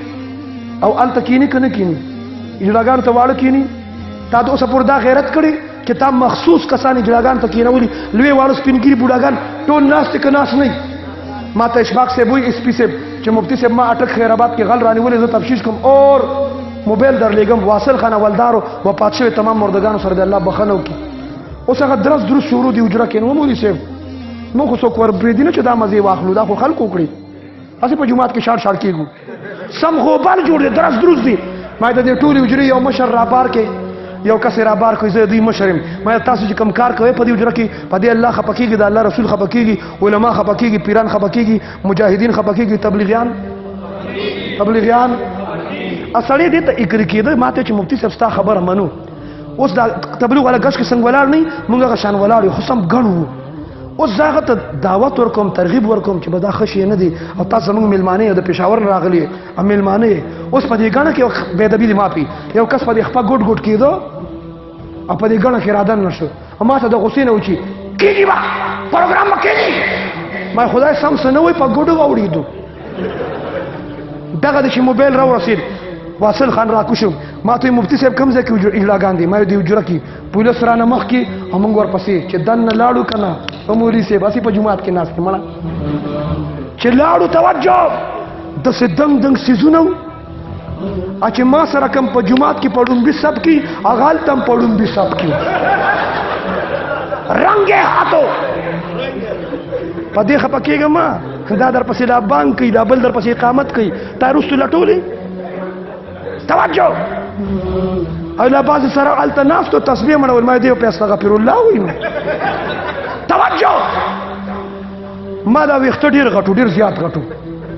او ال تکینی کنه کینی اجلاګان ته واړه کینی تا د اوسه پر دا غیرت کړي چې تا مخصوص کسان اجلاګان ته کینولي لوی واړو سپینګری بوډاګان ټول ناس ته کناس نه ما ته اشفاق سے وای اس پی سے چې مفتی صاحب ما اٹک خیرآباد کې غل رانی ولې زه تفشیش کوم اور موبایل در لګم واصل خانه ولدارو و پاتشه تمام مردگانو سره د الله بخنو کی اوس هغه درس شروع دی اجرا کینو مولوی صاحب نو خو څوک ور بریدینه چې دا مزه واخلو دا خو خلکو کړی اسی په جمعات کې شاړ کېږو سم غوبال جوړ دی درس دی ما د ټولي اجري یو مشر را بار کې یو کس را بار کوي زه دوی مشرم ما تاسو چې کم کار کوي په دې اجره کې په دې الله خپکیږي د الله رسول خپکیږي علما خپکیږي پیران خپکیږي مجاهدین خپکیږي تبلیغیان اصلي دې ته اکر کېده ماته چې مفتی صاحب ستا خبره منو اوس دا تبلیغ والا غش کې څنګه ولاړ نه مونږ هغه شان ولاړ خو سم ګڼو اوس زه ته دعوت ورکوم ترغیب ورکوم چې به دا ښه شی نه دي او تاسو زموږ میلمانه د پېښور راغلي او میلمانه اوس په دې ګڼه کې بې ادبي دې معافي یو کس په دې خپه ګوټ ګوټ کېدو او په دې ګڼه کې رادن نه شو او ما ته د غصې نه وچي کېږي به پروګرام به کېږي ما خدای سم څه نه وایي په ګوډو واوړېدو دغه د چې موبایل راورسېد واصل خان راکوشم ما ته مفتی صاحب کوم ځای کې اجلاګان دي ما یې د حجره کې پولیس رانه مخکې او موږ ورپسې چې دننه لاړو که نه مولوي صاحب هسې په جومات کې ناست مړه چې لاړو توجه داسې دنګ دنګ څیزونه و چې ما سره کوم په جومات کې په ډومبي سب کې هغه هلته هم په ډومبي سب کې رنګ یې هاتو په دې خفه کېږم ما دا در پسې دا بانک کوي دا بل در پسې اقامت کوي تا رستو لټولې توجه او لا بعض سره هلته ناستو تسبیح مړول ما دې په استغفر الله ویم توجه ما دا ویښته ډېر غټو ډېر زیات غټو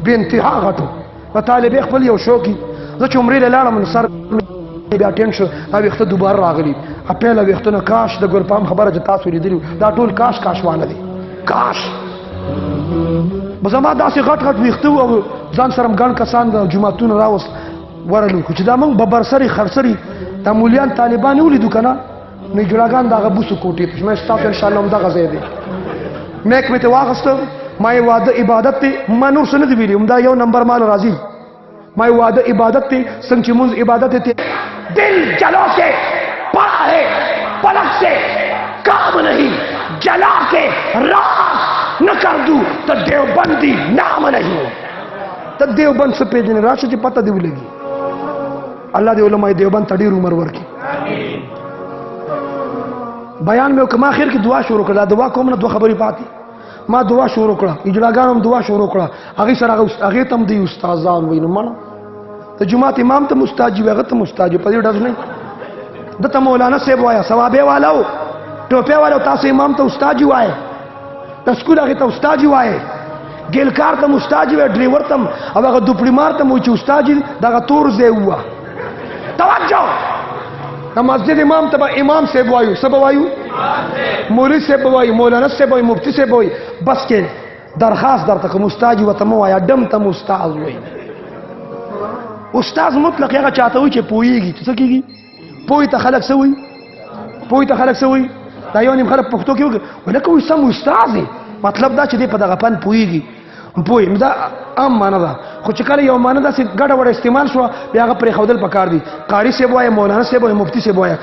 بې انتها غټو په طالبې خپل یو شوقي زه چې عمرې له لاړم نو سر بیا ټینګ شو دا ویښته دوباره راغلي پیله ویښتونه کاش د ګلپام خبره چې تاسو لیدلي دا ټول کاش کاشوانه دي کاش زما داسې غټ غټ ویښته او ځان سره ګڼ کسان د جوماتونه راوست ورلو خو چې دا موږ ببرسري خرسري دا مولیان طالبان ولیدو که نه نو جوړاګان د هغه بوسو کوټې ته مې ستاسو انشاءالله همدغه ځای دی میک مې ته واخیسته ما یې واده عبادت دی ما نور څه نه دي ویلي همدا یو نمبر مال راځي ما یې واده عبادت دی څنګه چې مونځ عبادت دی دل جلو سے پڑا ہے پلک سے کام نہیں جلا کے راز نہ کر دوں تو دیوبندی نام نہیں ته دیوبند څه پېژنې راشه چې پته دې ولګي الله دې علماء دیوبند ته ډېر عمر ورکړي بیان مې وکړ ما اخر کې دعا شروع کړه دعا کوم نه دوه خبرې پاتې ما دعا شروع کړه اجلاګانو هم دعا شروع کړه هغې سره هغې ته هم دی استادان وایي نو مړه د جومات امام ته استاد وي هغه ته استاد وي په دې ډز نه دته مولانا صاحب وایه ثوابې والا و ټوپې والا تاسو امام ته استاد وایه د سکول هغې ته استاد وایه ګیلکار ته استاد وایه ډریور ته او هغه دوپړي مار ته وایي چې استاد دغه تور ځای ووه توجه د مسجد امام ته به امام صاحب وایو څه به وایو مولوي صاحب به وایو مولانا صاحب وایو مفتی صاحب وایي بس کې درخواست درته کوم استاد ورته مه وایه ډم ته م استاد وایي استاد مطلق هغه چاته وایي چې پوهېږي څه کېږي پوهې ته خلک څه وایي پوهې ته خلک څه وایي دا یو نیم خلک پښتو کې وکړي ولکه وایي سم استاد دی مطلب دا چې دی په دغه فن پوهېږي پوهې دا عام معنا ده خو چې کله یو معنا داسې ګډه وډه استعمال شوه بیا هغه پرېښودل پکار دي قاري صاحب وایه مولانا صاحب وایه مفتی صاحب وایه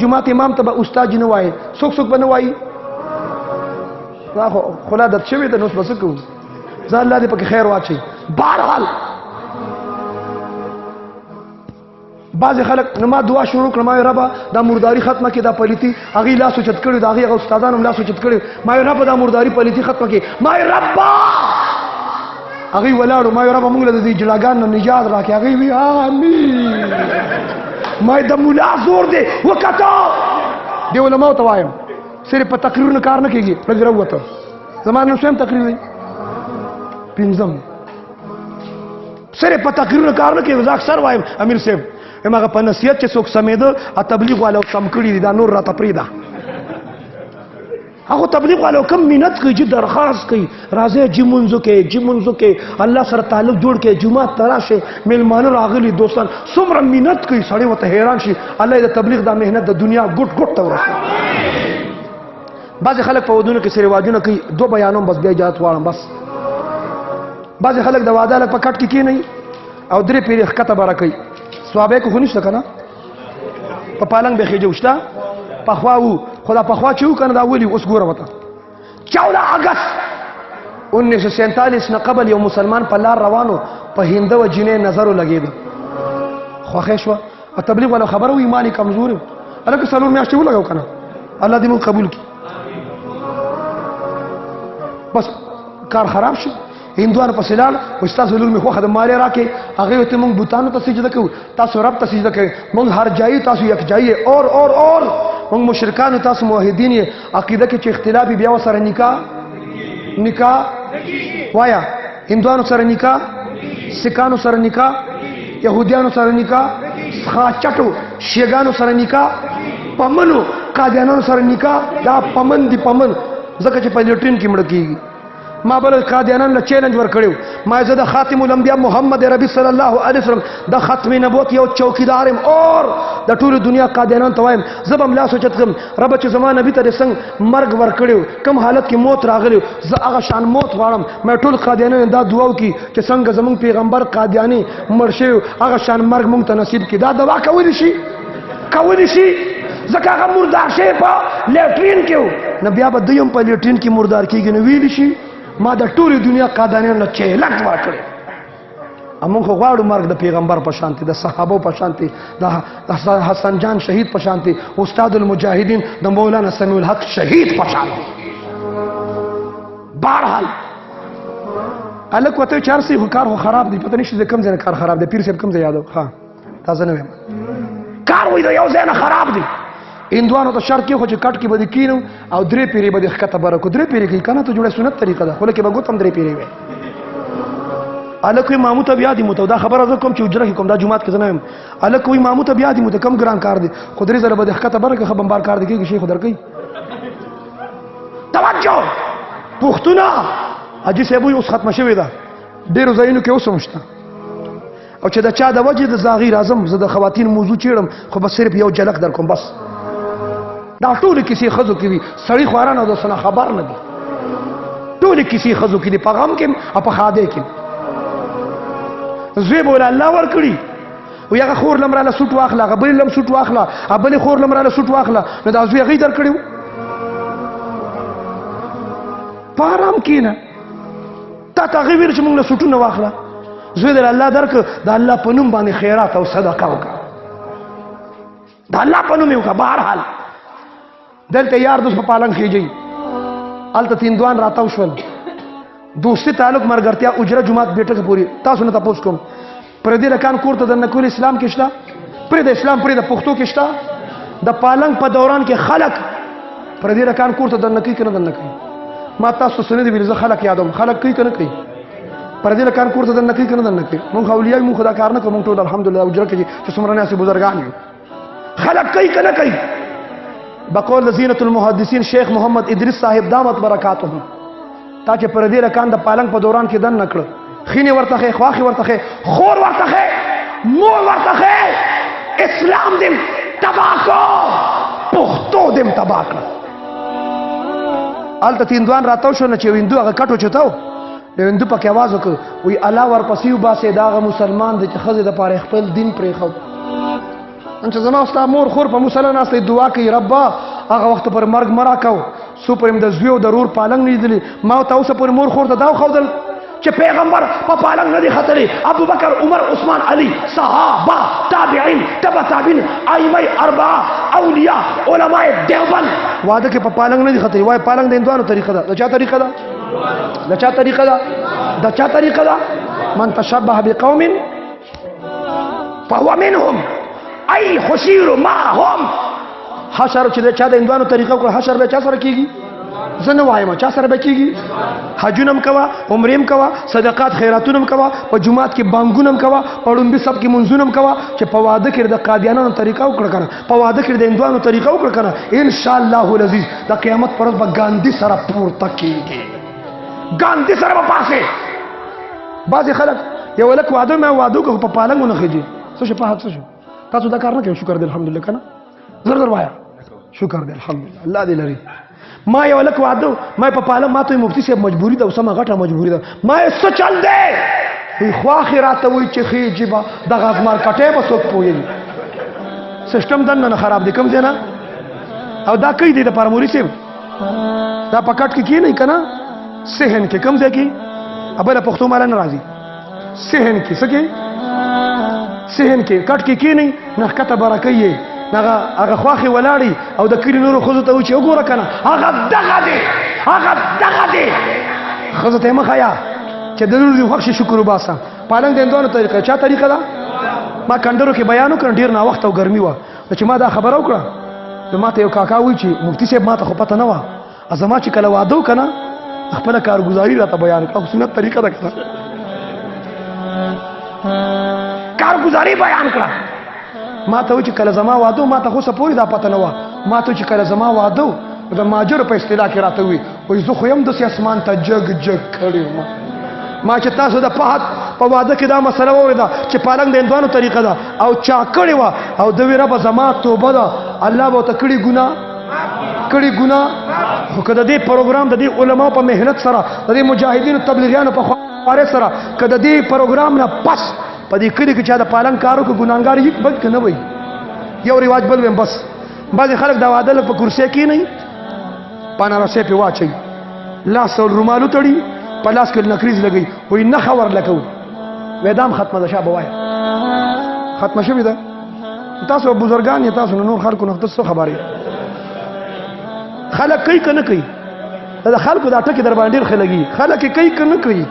جومات امام ته به استاد نه وایي څوک څوک به نه وایي دا خو خلا عادت شوې ده نو اوس به څه کوو زه الله دې پکې خیر واچوي بهرحال بعضې خلک نو ما دعا شروع کړه ما ویل ربه دا مرداري ختمه کړي دا پلیتي هغې لاس اوچت کړي د هغې هغه استادانو هم لاس اوچت کړي ما ویل ربه دا مرداري پلیتي ختمه کړي ما ویل ربه هغې ولاړو ما ویل ربه موږ له د دې جلاګانو نه نجات راکړي هغې وی امین ما د ملا زور دی وکتو دې علماو ته وایم صرف په تقریر نه کار نه کېږي لږ راووته زما نن څویم تقریر دی پنځم صرف په تقریر نه کار نه کېږي زه اکثر وایم امیر صاحب هغه په نصیحت چې څوک سمېده تبلیغ والو کم کړي دي دا نور راته پرېږده هغه تبلیغ والو کم منت کوي چې درخواست کوي راځئ جمونځو کې الله سره تعلق جوړ کړئ جومات ته راشئ میلمانه راغلي دوستان څومره منت کوي سړی ورته حیران شي الله د تبلیغ دا محنت د دنیا ګوټ ګوټ ته ورسوي بعضې خلک په ودونو کې څه رواجونه کوي دو بیانوم بس بیا اجازت غواړم بس بعضې خلک د واده هلک په کټ کې کښېنوي او درې پیرې ښکته بره کوي سوابه کو خو نشته که نه په پالنګ به خېجه شته پخوا وو خو دا پخوا چې وو که نه دا ولي اوس ګوره ورته 14 اگست 1947 نه قبل یو مسلمان په لار روانو په هنده و جنې نظر ولګېده خوښې شوه او تبلیغ والا خبره وو ایمان یې کمزور و هلکه 4 میاشتې ولګو که نه الله دې موږ قبول کړي بس کار خراب شو هندوانو پسې لاړ وایي ستاسو لور مې خوښه ده مالې راکړې هغې ورته موږ بوتانو ته سجده کوو تاسو رب ته سجده کوئ موږ هر جایي تاسو یکجایي اور موږ مشرکان تاسو موحدین یې عقیده کې چې اختلاف بیا ورسره نکاح وایه هندوانو سره نکاح سکانو سره نکاح يهوديانو سره نکاح خا چټو شیګانو سره نکاح پمنو قادیانو سره نکاح دا پمن دی پمن ځکه چې په لیټرین کې مړ کیږي ما بل قادیانان له چیلنج ور کړو ما زه د خاتم الانبیاء محمد ربی صلی الله علیه وسلم د ختم نبوت یو چوکیدارم اور د ټول دنیا قادیانان ته وایم زبم لا سوچت کوم رب چې زما نبی ته څنګه مرګ ور کړو کوم حالت کې موت راغلی زه هغه شان موت غواړم مې ټول قادیانان دا دعا وکي چې څنګه زمون پیغمبر قادیانی مرشي هغه شان مرګ مونږ ته نصیب کړي دا دعا کولی شي ځکه هغه مردار شي په لیټرین کې نو بیا به دویم په لیټرین کې مردار کېږي نو ویلی شي ما د ټولې دنیا قادیانانو له چیلنج ورکړی موږ خو غواړو مرګ د پیغمبر په شانتي د صحابو په شانتي د حسن جان شهید په شانتي استاد المجاهدین د مولانا سمیع الحق شهید په شانتي بهرحال الک وته چارسي کار خو خراب دی پته نشي کوم ځای کار خراب دی پیر صاحب کوم ځای یادو ها تاسو نه وایم کار وای دا یو ځای نه خراب دی هندوانو ته شرط کې خو چې کټ کې به کینو او درې پیری به ښکته بره کو درې پیری کوي کنه ته جوړه سنت طریقه ده خو لکه به ګوتم درې پیری وي الکوی مامو ته بیا دی مو دا خبره زه کوم چې اجره کوم دا جمعات کې زنه يم الکوی مامو ته بیا دی مو کم ګران کار دی خو درې زره به ښکته بره کې خبر کار دی کې شیخ درکې توجه پښتونه اجي سبو اوس ختم شوی دا ډیرو ځایونو کې اوس مشته او چې دا چا د وجه د زاغیر اعظم زه د خواتین موضوع چیرم خو بس صرف یو جلک در کوم بس دا ټول کسی خزو کې وي سړی خوارانه د سنا خبر نه دي ټول کسی خزو کې دي په غم کې او په خاده کې زوی بوله الله ور کړی او هغه خور لمراله سوټ واخلا غبل لم سوټ واخلا ابل خور لمراله سوټ واخلا نو دا زوی غي در کړیو پارام کینه تا تغویر چې موږ له سوټونه واخلا زوی در الله درک د الله په نوم باندې خیرات او صدقه وکړه د الله په نوم یو کا بهرحال دلته یار دوست په پالنګ کېږي الته تیندوان راتاو شول دوستي تعلق مرګرتیا اجره جمعات بیٹه پوری تاسو نه تاسو کوم پر دې رکان کوړه د نکول اسلام کې شته پر د اسلام پر د پښتو کې شته د پالنګ په دوران کې خلق پر دې رکان کوړه د نکې کنه د نکې ما تاسو سره دې ویل زه خلق یادوم خلق کوي کنه کوي پر دې رکان کوړه د نکې کنه د نکې مونږ اولیاء مونږ خدا کار نه کوم ټول الحمدلله اجره کې چې څومره ناس بزرګان یو خلق کوي کنه کوي بقول زینت المحدثین شیخ محمد ادریس صاحب دامت برکاتهم تا چې پر دې رکان د پالنګ په دوران کې دن نکړه خینه ورته خواخي ورته خور ورته مور ورته اسلام دم تباکو پښتو دم تباکو الته تیندوان راتاو شو نه چې ویندو هغه کټو چتاو ویندو پکې आवाज وکړ وی الله ور پسې وباسه داغه مسلمان د چې خزه د پاره خپل دین پرې خو ان چې زما استاد مور خور په مسلمان استه دعا کوي ربا هغه وخت پر مرګ مرا کو سو پرم د زوی او ضرور پالنګ نه دي ما تاسو پر مور خور ته دا خودل چې پیغمبر په پالنګ نه دي خطرې ابو بکر عمر عثمان علي صحابه تابعین تبع تابعین ائمه اربعه اولیاء علماء دیوبند واده کې په پالنګ نه دي خطرې وای پالنګ د اندوانو طریقه ده د چا طریقه ده د چا طریقه ده من تشبه بقوم فهو منهم ای حشیر معهم حشر چې چا د اندوانو طریقه کو حشر به چا سره کیږي زنه وایم چا سره به کیږي حجونم کوا عمریم کوا صدقات خیراتونم کوا په جمعات کې بانګونم کوا پړومبي سب کې منځونم کوا چې په واده کې د قادیانانو طریقه وکړه کنه په واده کې د اندوانو طریقه وکړه کنه ان شاء الله العزیز د قیامت پر ورځ به ګاندھی سره پورته کیږي ګاندھی سره په پاسه بعض خلک یو لک واده ما واده کو په پالنګ نه خېږي څه شي په حق څه شي تاسو دا کار نه کوئ شکر دې الحمدلله کنه زر زر وایا شکر دې الحمدلله الله دې لري ما یو لک واده ما په پالنګ ما ته مفتی صاحب مجبوری ده اوسمه غټه مجبوری ده ما یې څه چل دی خو اخرات وای چې خېږي با د غزمار کټه به څوک پوي سیستم دنه خراب دي کوم ځای نه او دا کوي د پرموري صاحب دا پکټ کې نه کنه سهن کې کوم ځای کې ابله پښتو مال نه راځي سهن کې څه کې سهن کې کټ کې نه نه کته برکې هغه خواخي ولاړی او د کلی نورو خزو ته و چې وګوره کنه هغه دغه دی خزو ته مخایا چې د نورو دی خوښ شکر وباسه پالنګ د اندوانو طریقه چا طریقه ده ما کندرو کې بیان وکړ ډیر نه وخت او ګرمي و چې ما دا خبر وکړه نو ما ته یو کاکا وی چې مفتی صاحب ما ته خو پته نه و ازما چې کله واده وکنه خپل کارګزاري راته بیان کړه سنت طریقه ده کنه کارګزاري بیان کړه. ما ته وایي چې کله زما واده ما ته خو څه پورې دا پته نه وه. ما ته چې کله زما واده د مهاجرو په اصطلاح کې راته وي وایي زه خو یم داسې اسمان ته جګ جګ کړی یم. ما چې تاسو د فهد په واده کې دا مسله واورېده چې پالنګ د هندوانو طریقه ده او چا کړې وه او د وی ربه زما توبه ده الله به ورته کړي ګناه خو که د دې پروګرام د دې علماو په محنت سره د دې مجاهدینو تبلیغیانو په خوارۍ سره که د دې پروګرام نه پس په دې کلي کې چا د پالنګ کار وکړو ګناهګار هیڅ بد که نه وایي. یو رواج بل ویم بس بعضې خلک د واده لږ په کرسۍ کښېنئ پانارسۍ پې واچوي لاس او رومال وتړي په لاس کې نکریز لګوي وایي نښه ورله کوو وایي دا هم ختمه ده شا به وایه ختمه شوې ده. تاسو بزرګان یې تاسو نور خلکو نه څه خبر یې خلک کوي که نه کوي د خلکو دا ټکي در باندې ډېر ښه لګي خلک یې کوي که نه کوي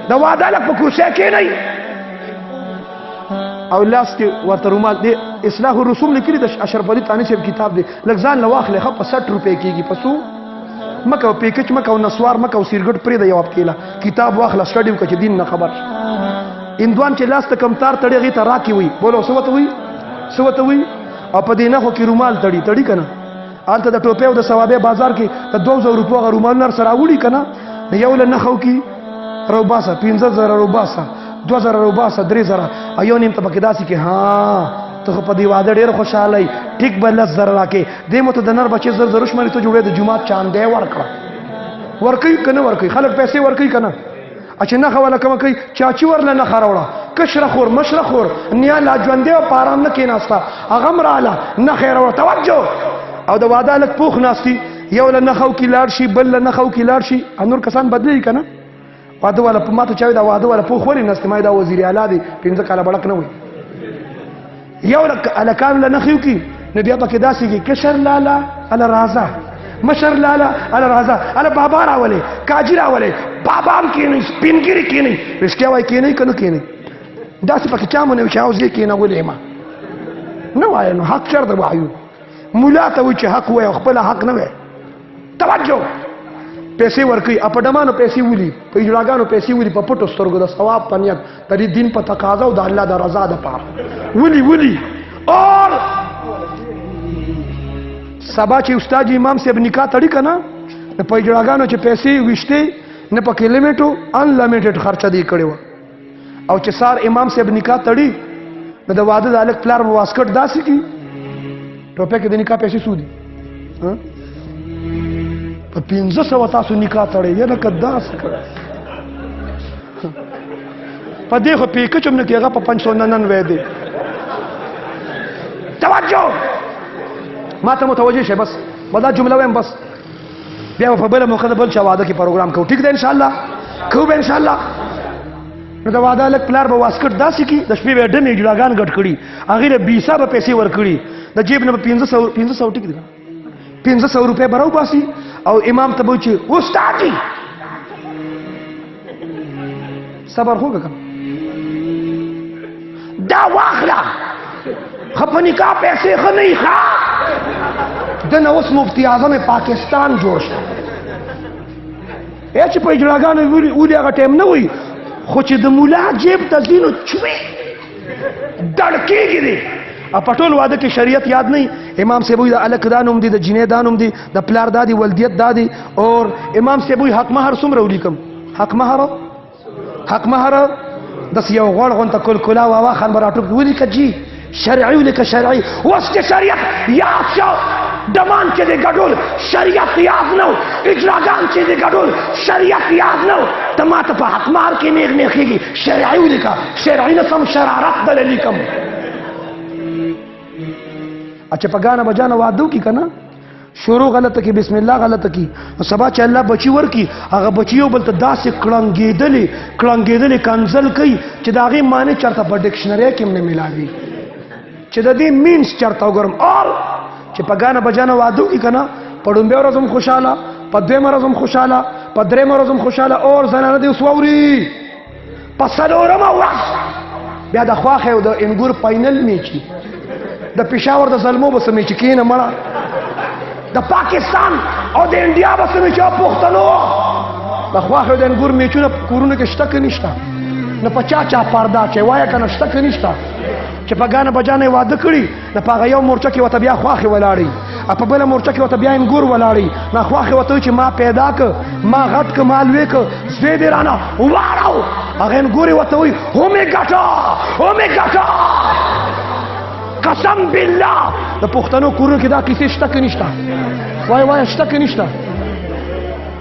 د واده لږ په کرسۍ کښېنئ او لاس کې ورته رومال دی اصلاح الرسوم لیکلي د اشرف علي تاني صاحب کتاب دی لږ ځان له واخلې ښه په 60 روپۍ کېږي په څو مکه او پیکچ مکه او نسوار مکه او سیرګټ پرېږده یو اپکېله کتاب واخله سټډي وکړه چې دین نه خبر شي. هندوان چې لاس ته کمتار تړي هغې ته راکې وي بولو څه ورته وي او په دې نښو کې رومال تړي که نه هلته د ټوپۍ او د ثوابۍ بازار کې د 200 روپو هغه رومالونه سره راوړي که نه یو له نښو کې روباسه 15,000 روباسه 2,000 روباسه 3,000 او یو نیم ته پکې داسې کې ته خو په دې واده ډېر خوشحاله یې ټیک به 10,000 راکې دې مو ته د نر بچې زر شماري ته جوړې د جومات چاندی ورکړه ورکوي که نه ورکوي خلک پیسې ورکوي که نه چې نښه والا کومه کوي چاچي ورله نښه راوړه کشره خور مشره خور نیا لا ژوندی او په ارام نه کېناسته هغه هم راله نښه یې راوړه توجه او د واده هلک پوخ ناستي یو له نښو کې لاړ شي بل له نښو کې لاړ شي نور کسان بدلېږي که نه واده والا ما ته چا دا واده والا پوخ ولې ناستې ما دا وزیر اعلی دی 15 کاله بړک نه وي یو هلکان له نښې وکړي نو بیا پکې داسې کې کشر لاله هله راځه مشر لاله هله راځه هله بابا راولې کاجي راولې بابا هم کښېنئ سپینګیري کښېنئ رښتیا وایي کښېنئ که نه کښېنئ داسې پکې چا مو نه وي چې اوس یې کښېنولې ما نه وایه نو حق چېرته وایو مولا ته وایي چې حق وایي او خپله حق نه وایي توجه پیسې ورکوي په ډمانو پیسې ولي په اجراګانو پیسې ولي په پټو سترګو د ثواب په نیت د دې دین په تقاضا او د الله د رضا دپاره ولي اور سبا چې استاد امام صاحب نکاح تړي که نه په اجراګانو چې پیسې ویشتې نه پکې لیمیټ و انلیمیټډ خرچه دی کړې وه او چې سار امام صاحب نکاح تړي نو د واده د هلک پلار به واسکټ داسې کړي ټوپۍ کې د نکاح پیسې څو دي په 1500 تاسو نکاح تړئ یا لکه داسې کړه په دې خو پیکچ هم نه کې هغه په 599 دی توجه ما ته متوجه شئ بس به دا جمله وایم بس بیا په بله موقع د بل چا واده کې پروګرام کوو ټیک ده انشاءالله کوو به انشاءالله نو د واده هلک پلار به واسکټ داسې کړي د شپې به یې ډمې جوړاګان ګډ کړي هغې له بیسا به پیسې ورکړي د جیب نه به 500 ټیک دی 500 روپۍ به راوباسي او امام ته به وایي چې استاد جي صبر خو که دا واخله ښه په نکاح پیسې ښه نه وي ښه دنه اوس مفتی اعظم پاکستان جوړ شو چې په اجراګانو ولي هغه ټایم نه وي خو چې د مولا جیب ته ځي نو چوې دړکېږي دی په ټول واده کې شریعت یاد نه امام صاحب وایي د هلک دا نوم دی د جینۍ دا نوم دی د پلار دا دی ولدیت دا دی اور امام صاحب وایي حق مهر څومره ولیکم حق مهر داسې یو غوړ غونته کلکلا واخان به راټوک ولیکه جي شرعي ولیکه شرعي اوس چې شریعت یاد شو دمان چې دی ګډول شریعت یاد نه و اجراګان چې دی ګډول شریعت یاد نه و ته ما ته په حق مهر کې نیغ نیغېږي شرعي ولیکه شرعي نه سم شرارت دله لیکم اچھا په ګانه بجانه واده وکړي که نه شروع غلطه کې بسم الله غلطه کې نو سبا چې الله بچي ورکړي هغه بچي یو بل ته داسې کړنګېدلې کنزل کوي چې د هغې معنی چېرته په ډکشنرۍ کې هم نه میلاوي چې د دې مینس چېرته وګورم اور چې په ګانه بجانه واده وکړي که نه په ډومبۍ ورځ هم خوشحاله په دویمه ورځ هم خوشحاله په درېیمه ورځ هم خوشحاله اور زنانه دې اوس واوري په څلورمه ورځ بیا د خواښې او د انګور فاینل میچي د پېښور د زلمو به څه میچي کښېنه مړه د پاکستان او د انډیا به څه میچي پښتنو د خواښې او د انګور میچونه کورونو کې شته که نشته نه په چا پردا چې وایه که نه شته که نشته چې په ګانه بجانه یې واده کړي نه په هغه یو مورچه کې ورته بیا خواښې ولاړي او په بله مورچه کې ورته بیا انګور ولاړي نه خواښې ورته وایي چې ما پیدا که ما غټ که ما لوی که زوی دې رانه واړو هغه انګور یې ورته وایي ومې ګټه ومې ګټه قسم بالله د پښتنو کورونو کې دا کیسې شته که نشته وایه شته که نشته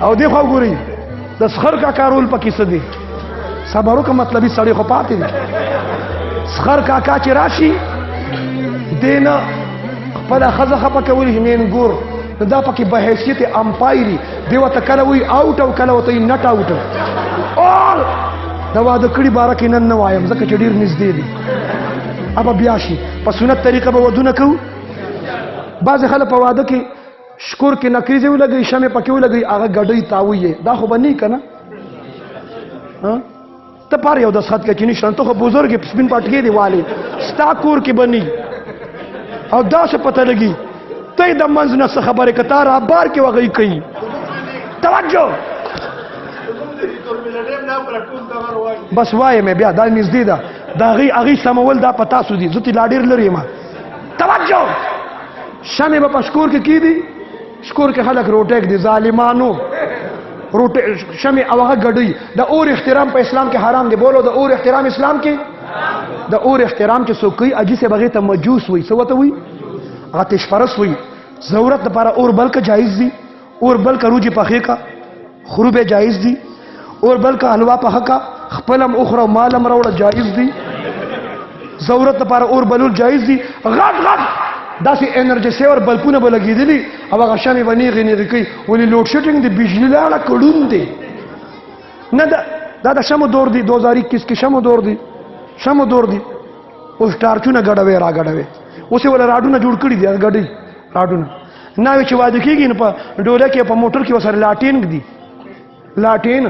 او دې خوا وګورئ د سخر کاکا رول پکې څه دی صبر وکړه مطلبي سړی خو پاتې دی سخر کاکا چې راشي دې نه خپله ښځه خفه کولی چې مین ګور نو دا پکې بحیثیت امپایري دې ورته کله وایي آوټ او کله ورته وایي نټ آوټ اور د واده کړي باره کې نن نه وایم ځکه چې ډېر نږدې دي ابه بیا شي په سنت طریقه به ودونه کوو بعضې خلک په واده کې شکور کې نکریزې ولګوي شمې پکې ولګوي هغه ګډۍ تاویې دا خو به نه که نه ته پار یو دستخط کې چې نشته ته خو بزرګ یې سپین پټکې دی والې ستا کور کې به نه او داسې پته لګي ته یې د منځ نه څه خبرې که تا رابار کې وغی کوي توجه بس وایم بیا دا نږدې ده د هغې سمول دا په تاسو دي زه تې لا ډېر لرې یم توجه شمې به په شکور کې کېدي شکور کې خلک روټک دي ظالمانو شمې او هغه ګډوي د اور احترام په اسلام کې حرام دی بولو د اور احترام اسلام کې د اور احترام چې څوک کوي اجي صاحب هغې ته مجوس وایي څه ورته وایي آتش پرست وایي ضرورت دپاره اور بل که جایز دي اور بل که روجې پخې کا خروب جایز دي اور بل که حلوا پخه کا خپلم اخره مالم راوړه جایز دي ضرورت دپاره اور بلول جایز دي غټ غټ داسې انرژي سیور بلپونه به لګېدلي او هغه شمې به نیغې نیغې کوي ولې لوډ شیډنګ د بجلي لاړه کړون دی نه دا د شمو دور دی 2021 کې شمو دور دی اوس ټارچونه ګډوي را ګډوي اوس یې ولا راډونه جوړ کړي دي ګډي راډونه ناوې چې واده کېږي نو په ډوله کې په موټر کې ورسره لاټین دي لاټین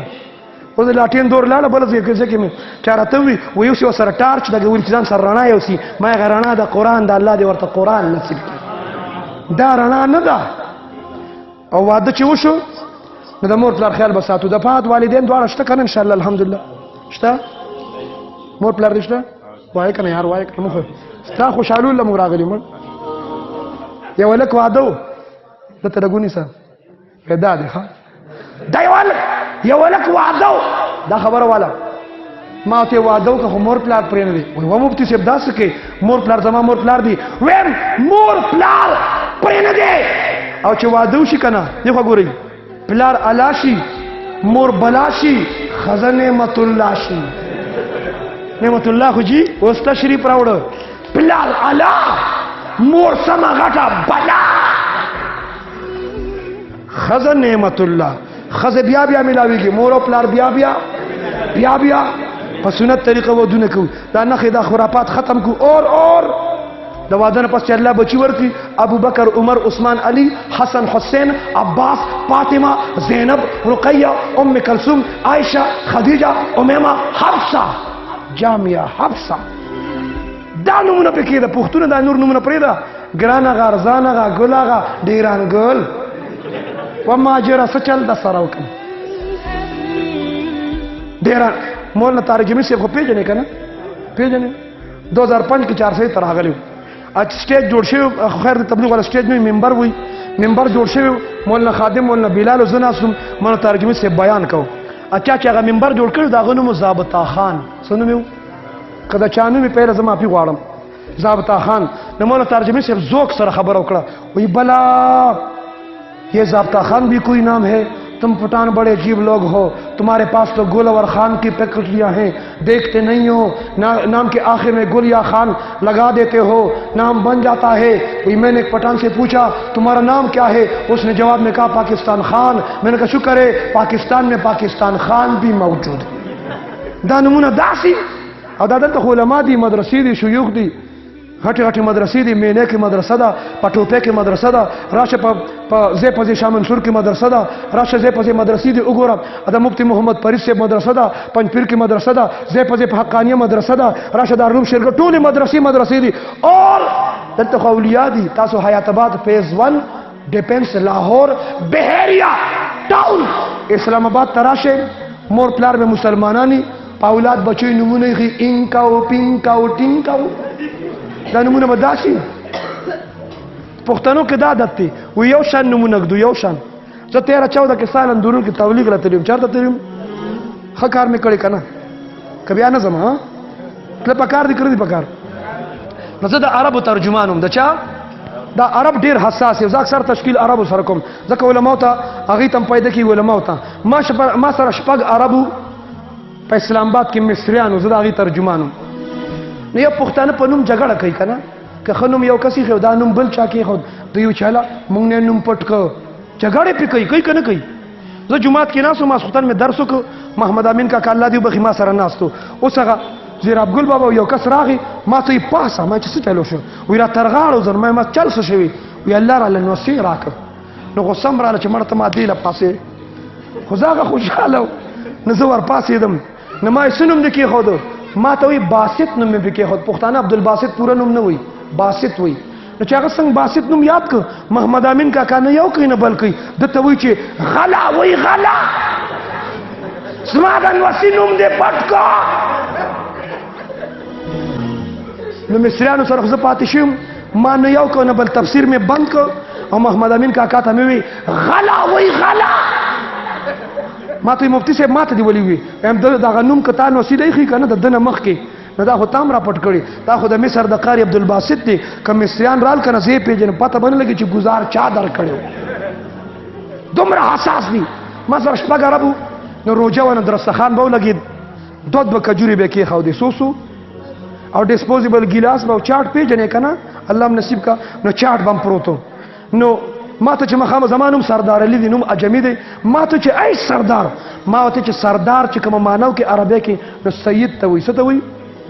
اوس د لاټین دور لاړه بله ځای کې مې چا راته وي اوس یې ورسره ټارچ لګوي چې ځان سره رڼا یوسي ما هغه رڼا د قرآن د الله دې ورته قرآن نصیب کړي دا رڼا نه ده او واده چې وشو نو د مور پلار خیال به ساتو د فات والدین دواړه شته که نه انشاءالله الحمدلله شته مور پلار دې شته وایه که نه یار وایه که نه مخ ستا خوشحالو له موږ راغلي مړ یو هلک واده و دته لږ ونیسه دا دی ښه دا یو هلک واده و دا خبره واله ما ته واده وکړه خو مور پلار پرې نه دی وایي وا مفتي صاحب داسې کوې مور پلار زما مور پلار دی ویم مور پلار پرې نه دی او چې واده وشي که نه دې خوا ګورئ پلار الا شي مور بلا شي ښځه نعمت الله شي نعمت الله خو جي اوس تشریف راوړه پلار الا مور سمه غټه بلا ښځه نعمت الله ښځه بیا ملاویږي مور او پلار بیا په سنت طریقه ودونه کوي دا نښې دا خرافات ختم کو اور د واده نه پس چې الله بچي ورکړي ابو بکر عمر عثمان علي حسن حسین عباس فاطمه زینب رقیه ام کلثوم عائشه خدیجه امیمه حفصه جامعه حفصه دا نمونه پکې ده پښتون دا نور نمونه پرېږده ګرانغه ارزانغه ګلغه ډیران ګل وماجره څه چل د سره وکړم ډیران مولانا ترجمه صاحب خو پیژنې که نه پیژنې 2005 کې 400 ته راغلی سټیج جوړ شوی خیر د تبلیغ والا سټیج نه منبر وي منبر جوړ شوی مولانا خادم مولانا بلال زه ناستم مولانا ترجمه صاحب بیان کو اچھا چې هغه منبر جوړ کړی د هغه نوم ضابطه خان څه نوم یې که د چا نوم یې پهله زه معافي غواړم ضابطه خان نو مولانا ترجمه صاحب ذوق سره خبره وکړه وایي بلا یہ ضابطہ خان بھی کوئی نام ہے تم پٹھان بڑے عجیب لوگ ہو تمہارے پاس تو گل اور خان کی پیکٹریاں ہیں دیکھتے نہیں ہو نام کے آخر میں گل یا خان لگا دیتے ہو نام بن جاتا ہے میں نے ایک پٹھان سے پوچھا تمہارا نام کیا ہے اس نے جواب میں کہا پاکستان خان میں نے کہا شکر ہے پاکستان میں پاکستان خان بھی موجود ہے دا نمونہ داسی او دا دلته علماء دي مدرسې دي شيوخ دي غټي غټي مدرسې دي مینه کې مدرسه ده پټوپه کې مدرسه ده راشه په زی په شاه منصور کې مدرسه ده راشه زی په مدرسې دي وګورم دا مفتی محمد فرید سے مدرسه ده پنځپیر کې مدرسه ده زی په حقانیه مدرسه ده راشه دارالعلوم شیرګل ټول مدرسې دي اور دلته اولیاء دي تاسو حیات آباد فیز 1 ډیفنس لاهور بهریا ټاون اسلام آباد تراشه مور پلار به مسلمانانی اولاد بچوي نمونه خي انکاو پینکاو ټینکاو دا نمونه به داسي پښتنو کې دا عادت دی و یو شان نمونه ږدو یو شان زه 13-14 کې سال اندورون کې تبلیغ لا تلم چارته تلم ښه کار مې کړی کنه که بیا نه ځم ها تله پکار دي کړی دي پکار نو زه د عربو ترجمانوم د چا دا عرب ډیر حساس یو ځکه اکثر تشکیل عربو سره کوم ځکه علماء ته هغه تم پیدا کی علماء ته ما سره شپږ عربو په اسلام آباد کې مصریانو زه د هغه ترجمانوم نو یو پښتانه په نوم جګړه کوي کنه که خنوم یو کسي خو دا نوم بل چا کې خو د یو چاله مونږ نه نوم پټ کو جګړه پې کوي کنه کوي زه جمعات کې ناسو ما سختن مې درس وک محمد امین کا الله دی بخي ما سره ناستو اوس هغه زیر عبد البابا یو کس راغی ما ته یې پاسه ما چې څه چلو شو وی را ترغاړو زر ما چل څه شوی وی الله را لنو سی راک نو غسم را چې مرته ما دی له پاسه خو زاغه خوشاله نو زه ور پاسې دم نو ما سنم د کې خود ما ته وی باسط نوم مې کې خود پښتانه عبد الباسط پورا نوم نه وی باسط وی نو چې هغه څنګه باسط نوم یاد ک محمد امین کاکا نه یو کین بل کوي د ته وی چې غلا وی غلا سمادن وسینوم دې پټ کا نو مصریانو سره خو زه پاتې شوم ما نه یو کو نه بل تفسیر مې بند کو او محمد امین کاکا ته مې وی غلا وی غلا ما ته مفتی صاحب ما ته دی ولي وی هم دغه نوم کته نو سیدای خي کنه د دنه مخ کې نو دا خو تام را پټ کړی دا خو د مصر د قاری عبد الباسط دی کوم مصریان رال کنه زی پیجن پته بن لګی چې گزار چا در کړو دومره حساس دی ما سره شپږ عربو نو روجه ونه درستخان به ولګید دود به کجوري به کې خو دي سوسو او ډیسپوزیبل ګلاس به چاټ پیجنې کنه الله نصیب کا نو چاټ بم پروتو نو ما ته چې مخامه زمانوم سردار علی دی نوم اجمی دی ما ته چې ای سردار ما ته چې سردار چې کوم مانو کې عربی کې نو سید ته وي څه ته وي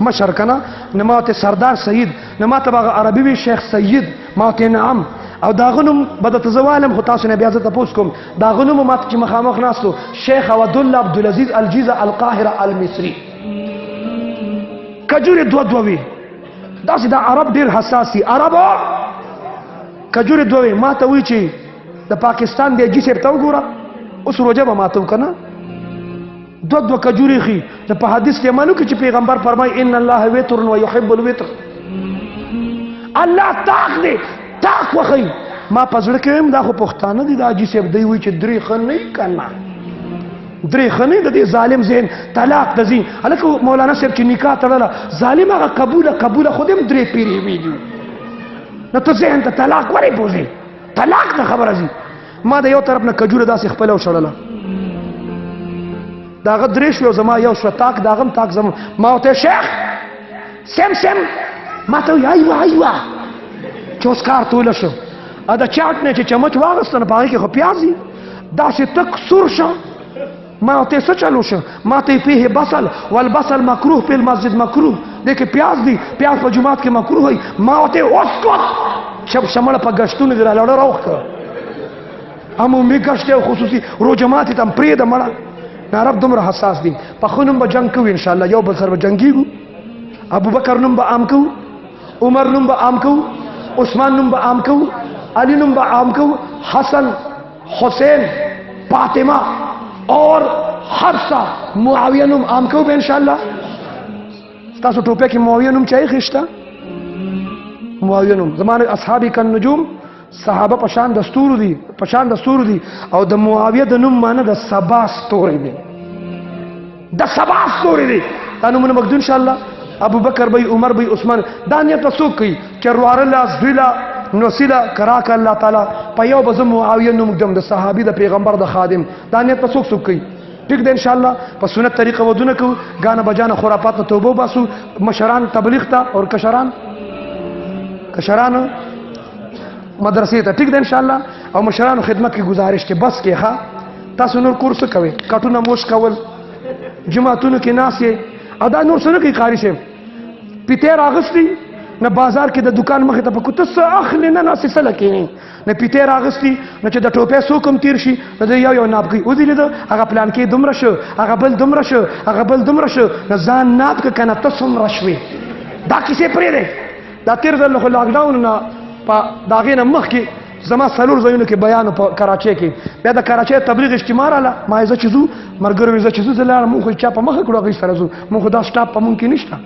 مشر کنه نو ما ته سردار سید نو ما ته هغه عربي وي شیخ سید ما ته نعم او دا غنوم بد تزوالم خو تاسو نه بیا زه تاسو کوم دا غنوم ما ته چې مخامخ ناستو شیخ عبدالله عبدالعزيز الجيزه القاهره المصري کجوري دوی داسې دا عرب ډیر حساس دي عربو کجوري دوی ما ته وی چې د پاکستان دی جی سره تا وګوره اوس روزه به ماته وکنه دو کجوري خي د په حدیث کې مانو کې چې پیغمبر فرمای ان الله وتر و يحب الوتر الله تاق دی تاق وخی ما پزړه کې دا خو پښتانه دي دا جی سره دی وی چې درې خنې کنه درې خنې د دې ظالم ذهن طلاق دزي هلکه مولانا صاحب چې نکاح تړله ظالم هغه قبول خودم درې پیری ویډیو نو ته ذهن ته طلاق ورې بوزي طلاق نه خبره زی ما د یو طرف نه کجوره داسې خپل او شړله داغه درې شو زما یو شو تاک داغم تاک زما ما ته شیخ سم ما ته ایوه چوس کار توله شو ا د چاټ نه چې چمچ واغستنه پاره کې خو پیازي داسې تک سور شو ما ته څه چلو شو ما ته فيه بصل والبصل مکروه په مسجد مکروه دغه پیاز دی پیاز په جمعات کې مکروه وي ما ته اوسکوت شب شمل په غشتونه دی راړه راوخه امو می غشته خصوصي رو جماعت تم پرې د مړه عرب دومره حساس دي په خونم به جنگ کوي ان شاء الله یو بل سره جنگيګو ابو بکر نوم به عام کو عمر نوم به عام کو عثمان نوم به عام کو علی نوم به عام کو حسن حسین فاطمه اور حفصه معاویه نوم عام کو به ان شاء الله تاسو ټوپه کې معاویه نوم چای خښتا معاویه نوم زمانه اصحاب کن نجوم صحابه پشان دستور دي او د معاویه د نوم معنی د سبا ستوري دي د سبا ستوري دي دا نومونه مګد ان شاء الله ابو بکر بی عمر بی عثمان دانیت وسوک کی چروار الله ذلا نوسیلا کراک الله تعالی په یو بز معاویه نوم د صحابي د پیغمبر د خادم دانیت وسوک سوک کی ټیک ده ان شاء الله په سنت طریقه ودونه کو غانه بجانه خرافات توبه باسو مشران تبلیغ ته اور کشران مدرسې ته ټیک ده ان شاء الله او مشرانو خدمت کی گزارش کې بس کې ښه تاسو نور کورس کوي کټونه موش کول جماعتونو کې ناسې ادا نور څه نه کوي قاری شه پیته راغستی نه بازار کې د دکان مخې ته پکوت څه اخلي نه ناسې سره کېنی نه پیته راغستی نه چې د ټوپې سو کوم تیر شي نه یو ناب کوي او دې له هغه پلان کې دومره شو هغه بل دومره شو هغه بل دومره شو نه ځان ناب ک کنه ته څومره شوي دا کیسه پرې ده دا تیر ځل خو لاک ډاون نه په داغې نه مخ کې زما سلور ځایونو کې بیان په کراچۍ کې بیا د کراچۍ تبلیغ اجتماع رااله ما زه چې ځو ملګرو زه چې ځو زه لاړم موږ خو چا په مخه کړو هغوی سره ځو موږ خو دا سټاپ په مونږ کې نشته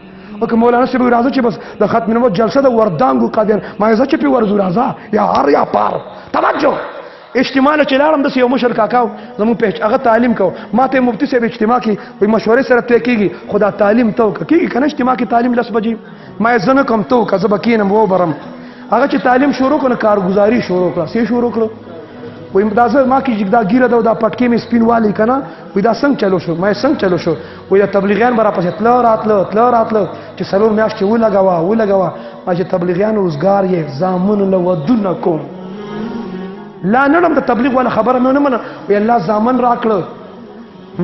اوکې مولانا صاحب راځه چې بس د ختم نبوت جلسه د وردانګو قادر ما زه چې پې ورځو راځه یا هر یا پار توجه اجتماع له چې لاړم داسې یو مشر کاکا زموږ پېچ هغه تعلیم کو ما ته مفتي صاحب اجتماع کې وایي مشورې سره طی کېږي خو دا تعلیم ته وکړه کېږي که نه اجتماع کې تعلیم 10 بجې ما زه نه کوم ته وکړه زه به کښېنم وبرم هغه چې تعلیم شروع کړو نو کارګزاري شروع کړه څه شروع کړو وایي دا زه ما کې دا ګیره ده او دا پټکې مې سپینوالی که نه وایي دا څنګه چلو شو ما څنګه چلو شو وایي دا تبلیغیان به راپسې تله راتله چې څلور میاشتې ولګوه ما چې تبلیغیان روزګار یې زامنو له ودونه کوم لا نړم د تبلیغ والا خبره مې ونه منه وایي الله زامن راکړه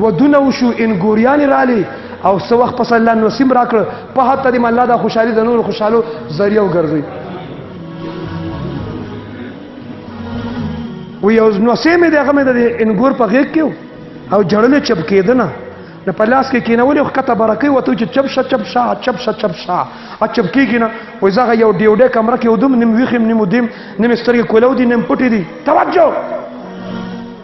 ودونه وشو انګوریانې رالي او څه وخت پس الله نصیب راکړه په حتی دې الله دا خوشحالي د نورو خوشحالو ذریعه وګرځوي وی یو نوسې مې د هغه مې د انګور په غېږ کې او جړلې چپ کېده نه د په لاس کې کېنولې خو کته برکۍ وته چې چپ شا چپ کېږي نه وایي زه هغه یو ډیوډۍ کمره کې ودم نیم ویښ یم نیم ودیم نیم سترګې کولو دي نیم پټې دي توجه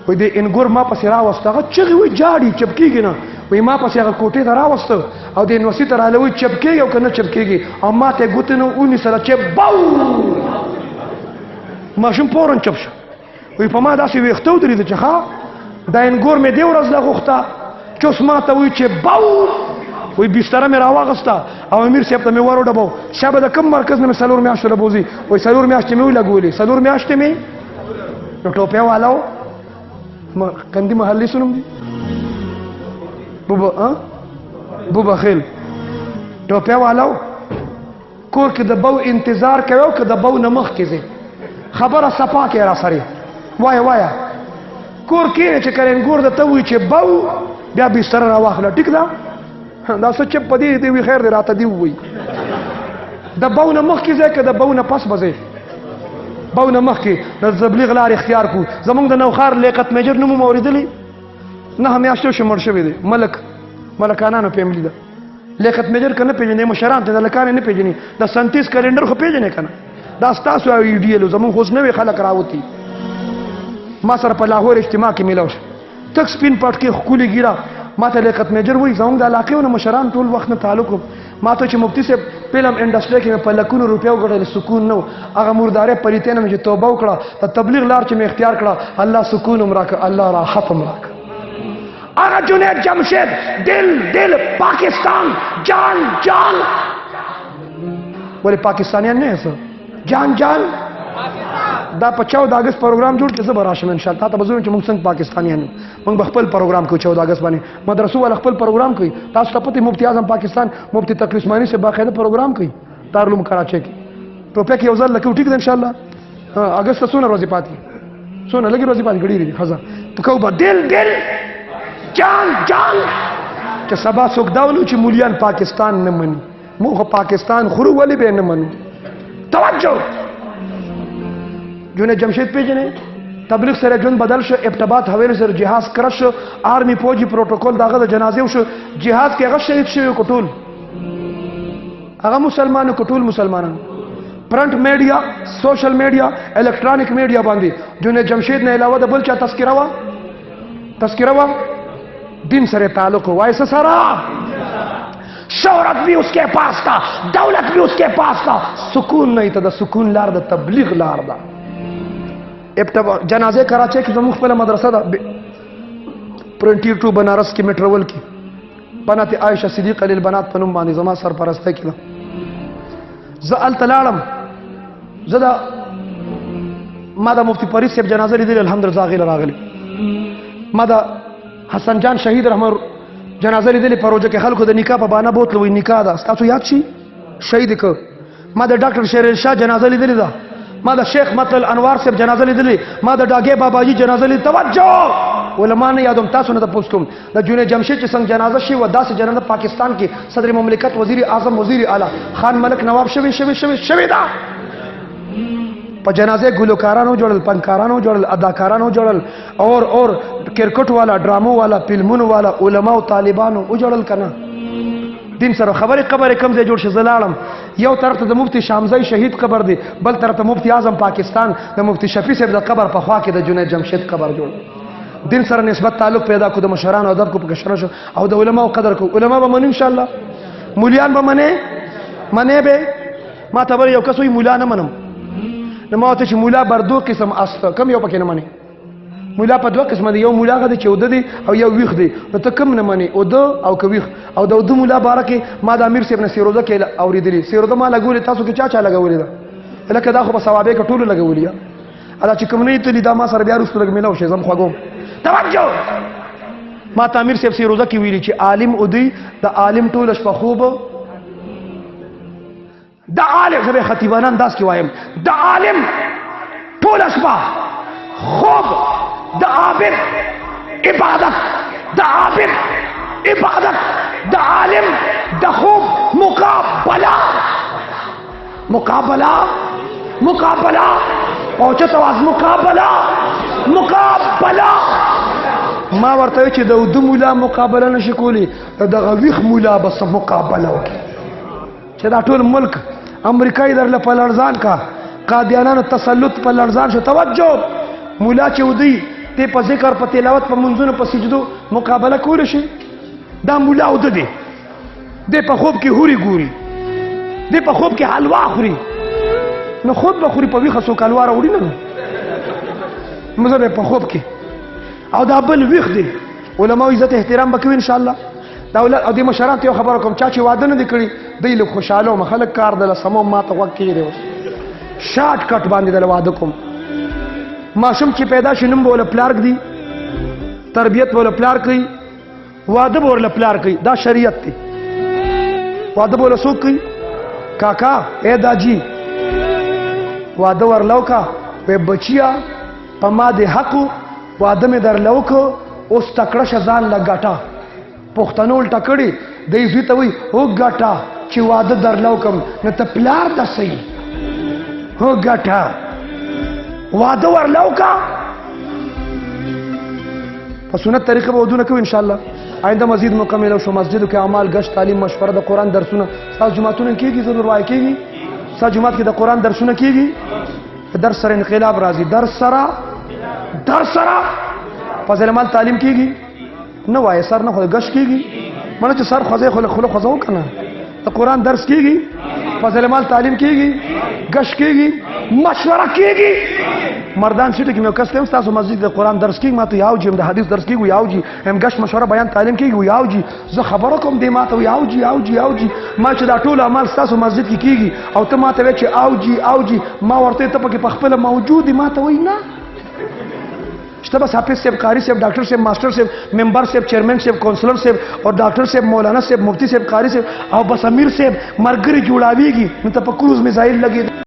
وایي د انګور ما پسې راوسته هغه چغې وایي جاړي چپ کېږي نه وایي ما پسې هغه کوټې ته راوسته او د نوسې ته راله وایي چپ کېږي او که نه چپ کېږي او ما ته یې ګوتې نه ونیسله چې باو ماشوم فورن چپ شو وی په ما داسې ویښته ودرېده چې ښه دا انګور مې دې ورځ له غوښته چې اوس ما ته وایي چې باو وی بستره مې راواغسته او امیر صاحب ته مې ور وډبو شا به د کوم مرکز نه مې 4 میاشتو له بوځي وایي 4 میاشتې مې ولګولې 4 میاشتې مې نو ټوپۍ والا و کندي محلي څه نوم دي بوبا خیل ټوپۍ والا و کور کې د بو انتظار کوي او که د بو نه مخکې ځې خبره صفا کې را سرې وایه کور کې چې کله انګور د ته وایي چې بو بیا بستره راواخله ټیک ده دا څه چپ په دې وي خیر دی راته دې ووایي د بو نه مخکې ځای که د بو نه پس به ځې بو نه مخکې د تبلیغ لار اختیار کړو زمونږ د نوخار لیاقت میجر نوم مو اورېدلی 9 میاشتو چې مړ شوی دی ملکانانو فیملی ده لیاقت میجر که نه پېژنې مشران ته د لکانې نه پېژنې د 37 کلنډر خو پېژنې که نه دا ستاسو ایډیلو زمونږ خو اوس نوې خلک راوتي ما سره په لاهور اجتماع کې میلاو شو تک سپین پټ کې ښکلې ګیره ما ته لیاقت میجر وایي زمونږ د علاقې نه مشران ټول وخت نه تعلق ما ته چې مفتی صاحب فلم انډسټري کې مې په لکونو روپیو ګټلې سکون نه و هغه مردارې پلیتۍ نه مې چې توبه وکړه د تبلیغ لار چې مې اختیار کړه الله سکون هم راکړه الله راحت هم راکړه هغه جنید جمشید دل پاکستان جان ولې پاکستانیان نه یې جان دا په 14 اگست پروګرام جوړ کې زه به راشم انشاءالله تا ته به زه چې موږ څنګه پاکستانیان یو موږ به خپل پروګرام کوو 14 اگست باندې مدرسو والا خپل پروګرام کوي تاسو ته پته مفتی اعظم پاکستان مفتی تقی عثماني سے باقاعده پروګرام کوي دارالعلوم کراچۍ کې ټوپک یو ځل لکه ټیک ده انشاءالله اگست ته څونه ورځې پاتې څونه لګي ورځې پاتې ګډې دي خزه ته کو به دل جان چې سبا څوک دا ولو چې مولیان پاکستان نه مني موږ پاکستان خورو ولې به نه منو توجه جنید جمشید پیژنې تبلیغ سره جون بدل شو ابتبات حویلی سره جهاز کرش شو آرمی فوجي پروتوکول داغه د جنازې شو جهاز کې هغه شهید شوی کټول هغه مسلمانانو کټول مسلمانانو پرنٹ میډیا سوشل میډیا الکترونیک میډیا باندې جنید جمشید نه علاوه د بل چا تذکرہ وا دین سره تعلق وای سره شهرت بھی اس کے پاس تھا دولت بھی اس کے پاس تھا سکون نہیں تھا دا سکون لار دا تبلیغ لار دا جنازه کراچۍ کې زموږ خپله مدرسه ده پرنټیر ټو بنارس کې میټرول کې بنات عایشه صدیقه للبنات په نوم باندې زما سرپرستی کې ده زه هلته لاړم زه ما د مفتی فرید صاحب جنازه لیدلې الحمدلله هغې راغلی ما د حسن جان شهید رحمه جنازه لیدلې په روژه کې خلکو د نکاح په بانه بوتله وایي نکاح ده ستاسو یاد شي شهید که ما د ډاکټر شیر شاه جنازه لیدلې ده ما د شیخ مطلع انوار صاحب جنازه لیدلې ما د ډاګې باباجي جنازه لیدلې توجه علما نه یادوم تاسو نه تپوس کوم د جنید جمشید چې څنګه جنازه شي و داسې جنازه پاکستان کې صدر مملکت وزیر اعظم وزیر اعلی خان ملک نواب شوی دا په جنازه ګلوکارانو جوړل فنکارانو جوړل اداکارانو جوړل اور کرکټ والا ډرامو والا فلمونو والا علما او طالبانو او جوړل کنه دین سره خبرې قبر کم ځای جوړ شي زلاړم یو طرف ته د مفتی شامزی شهید قبر دی بل طرف ته مفتی اعظم پاکستان د مفتی شفیع صاحب د قبر په خوا کې د جنید جمشید قبر جوړ دین سره نسبت تعلق پیدا کو د مشرانو ادب کو پکشره شو او د علماو قدر کو علما به منو ان شاء الله مولیان به منه به ما ته یو کس وی مولا نه منم نو ما ته چې مولا بر دو قسم است کم یو پکې نه منی مولا په دوه قسم دی یو مولا غد چې ود دی او یو ویخ دی نو ته کم نه منی او دو او کویخ او د دو مولا بارکه ما د امیر صاحب نه سیروزه کې اوریدلی سیروزه ما لګولې تاسو کې چا لګولې ده لکه دا خو په ثوابه کې ټول لګولې ادا چې کوم نه ته دا ما سره بیا رسول الله ملو شي زم خوګم توجه ما تعمیر صاحب سیروزه کې ویلي چې عالم ودی د عالم ټول شپه خوب د عالم زبې خطیبانه انداز کې وایم د عالم ټول شپه خوب د عابد عبادت د عابد عبادت د عالم د خوب مقابله پहुंचत आवाज مقابله ما ورته چې د ود مولا مقابله نشي کولی د غویخ مولا بس مقابله وکړي چې دا ټول ملک امریکای درله په لړزان کا قادیانانو تسلط په لړزان شو توجه مولا چې ودی ته په ذکر په تلاوت په منځونو په سجدو مقابله کول شي دا مولا ود دی د په خوب کې هوري ګوري د په خوب کې حلوا خوري نو خود به خوري په ویخه سو کالوار وړي نه مزه په خوب کې او دا بل ویخ دی علماء عزت احترام وکوي ان شاء الله دا اولاد او د مشران ته خبر کوم چا چې واده نه کړی دی له خوشاله مخلک کار د سمو ما ته وکړي دی شارټ کټ باندې د واده کوم ماشوم چې پیدا شینم بوله پلارک دی تربیت بوله پلار کوي واده بوله پلار کوي دا شریعت دی واده بوله څوک کوي کاکا اے داجی واده ورلو کا به بچیا په ما د حق واده می درلو کو اوس تکړه شزان لګټا پښتنول ټکړي د یوې ته وي او ګټا چې واده درلو کوم نو ته پلار د صحیح هو ګټا واده ورلو کا په سنت طریقه به ودونه کوي ان شاء الله آینده مزید مکمل شو مسجدو کې اعمال غش تعلیم مشوره د قران درسونه تاسو جمعهتون کېږي ضرور وای کېږي تاسو جمعات کې د قران درسونه کېږي درس سره انقلاب راځي درس سره فضل مال تعلیم کېږي نو وای سر نه خو غش کېږي مله چې سر خوځي خو خوځو کنه د قران درس کېږي فضل مال تعلیم کېږي غش کېږي مشوره کېږي مردان سیټ کې مې کس ته تاسو مسجد د قران درس کېږي ماته یاو جی د حدیث درس کېږي یاو جی هم غش مشوره بیان تعلیم کېږي یاو جی زه خبره کوم دی ماته یاو جی ما چې دا ټول اعمال تاسو مسجد کې کېږي او ته ماته وې چې او جی ما ورته ته پکې پخپل موجود ماته وې نه شته بس حافظ صاحب قاری صاحب ډاکټر صاحب ماستر صاحب ممبر صاحب چیئرمین صاحب کونسلر صاحب او ډاکټر صاحب مولانا صاحب مفتی صاحب قاری صاحب او بس امیر صاحب مرګري جوړاویږي نو ته په کروز میزایل لګي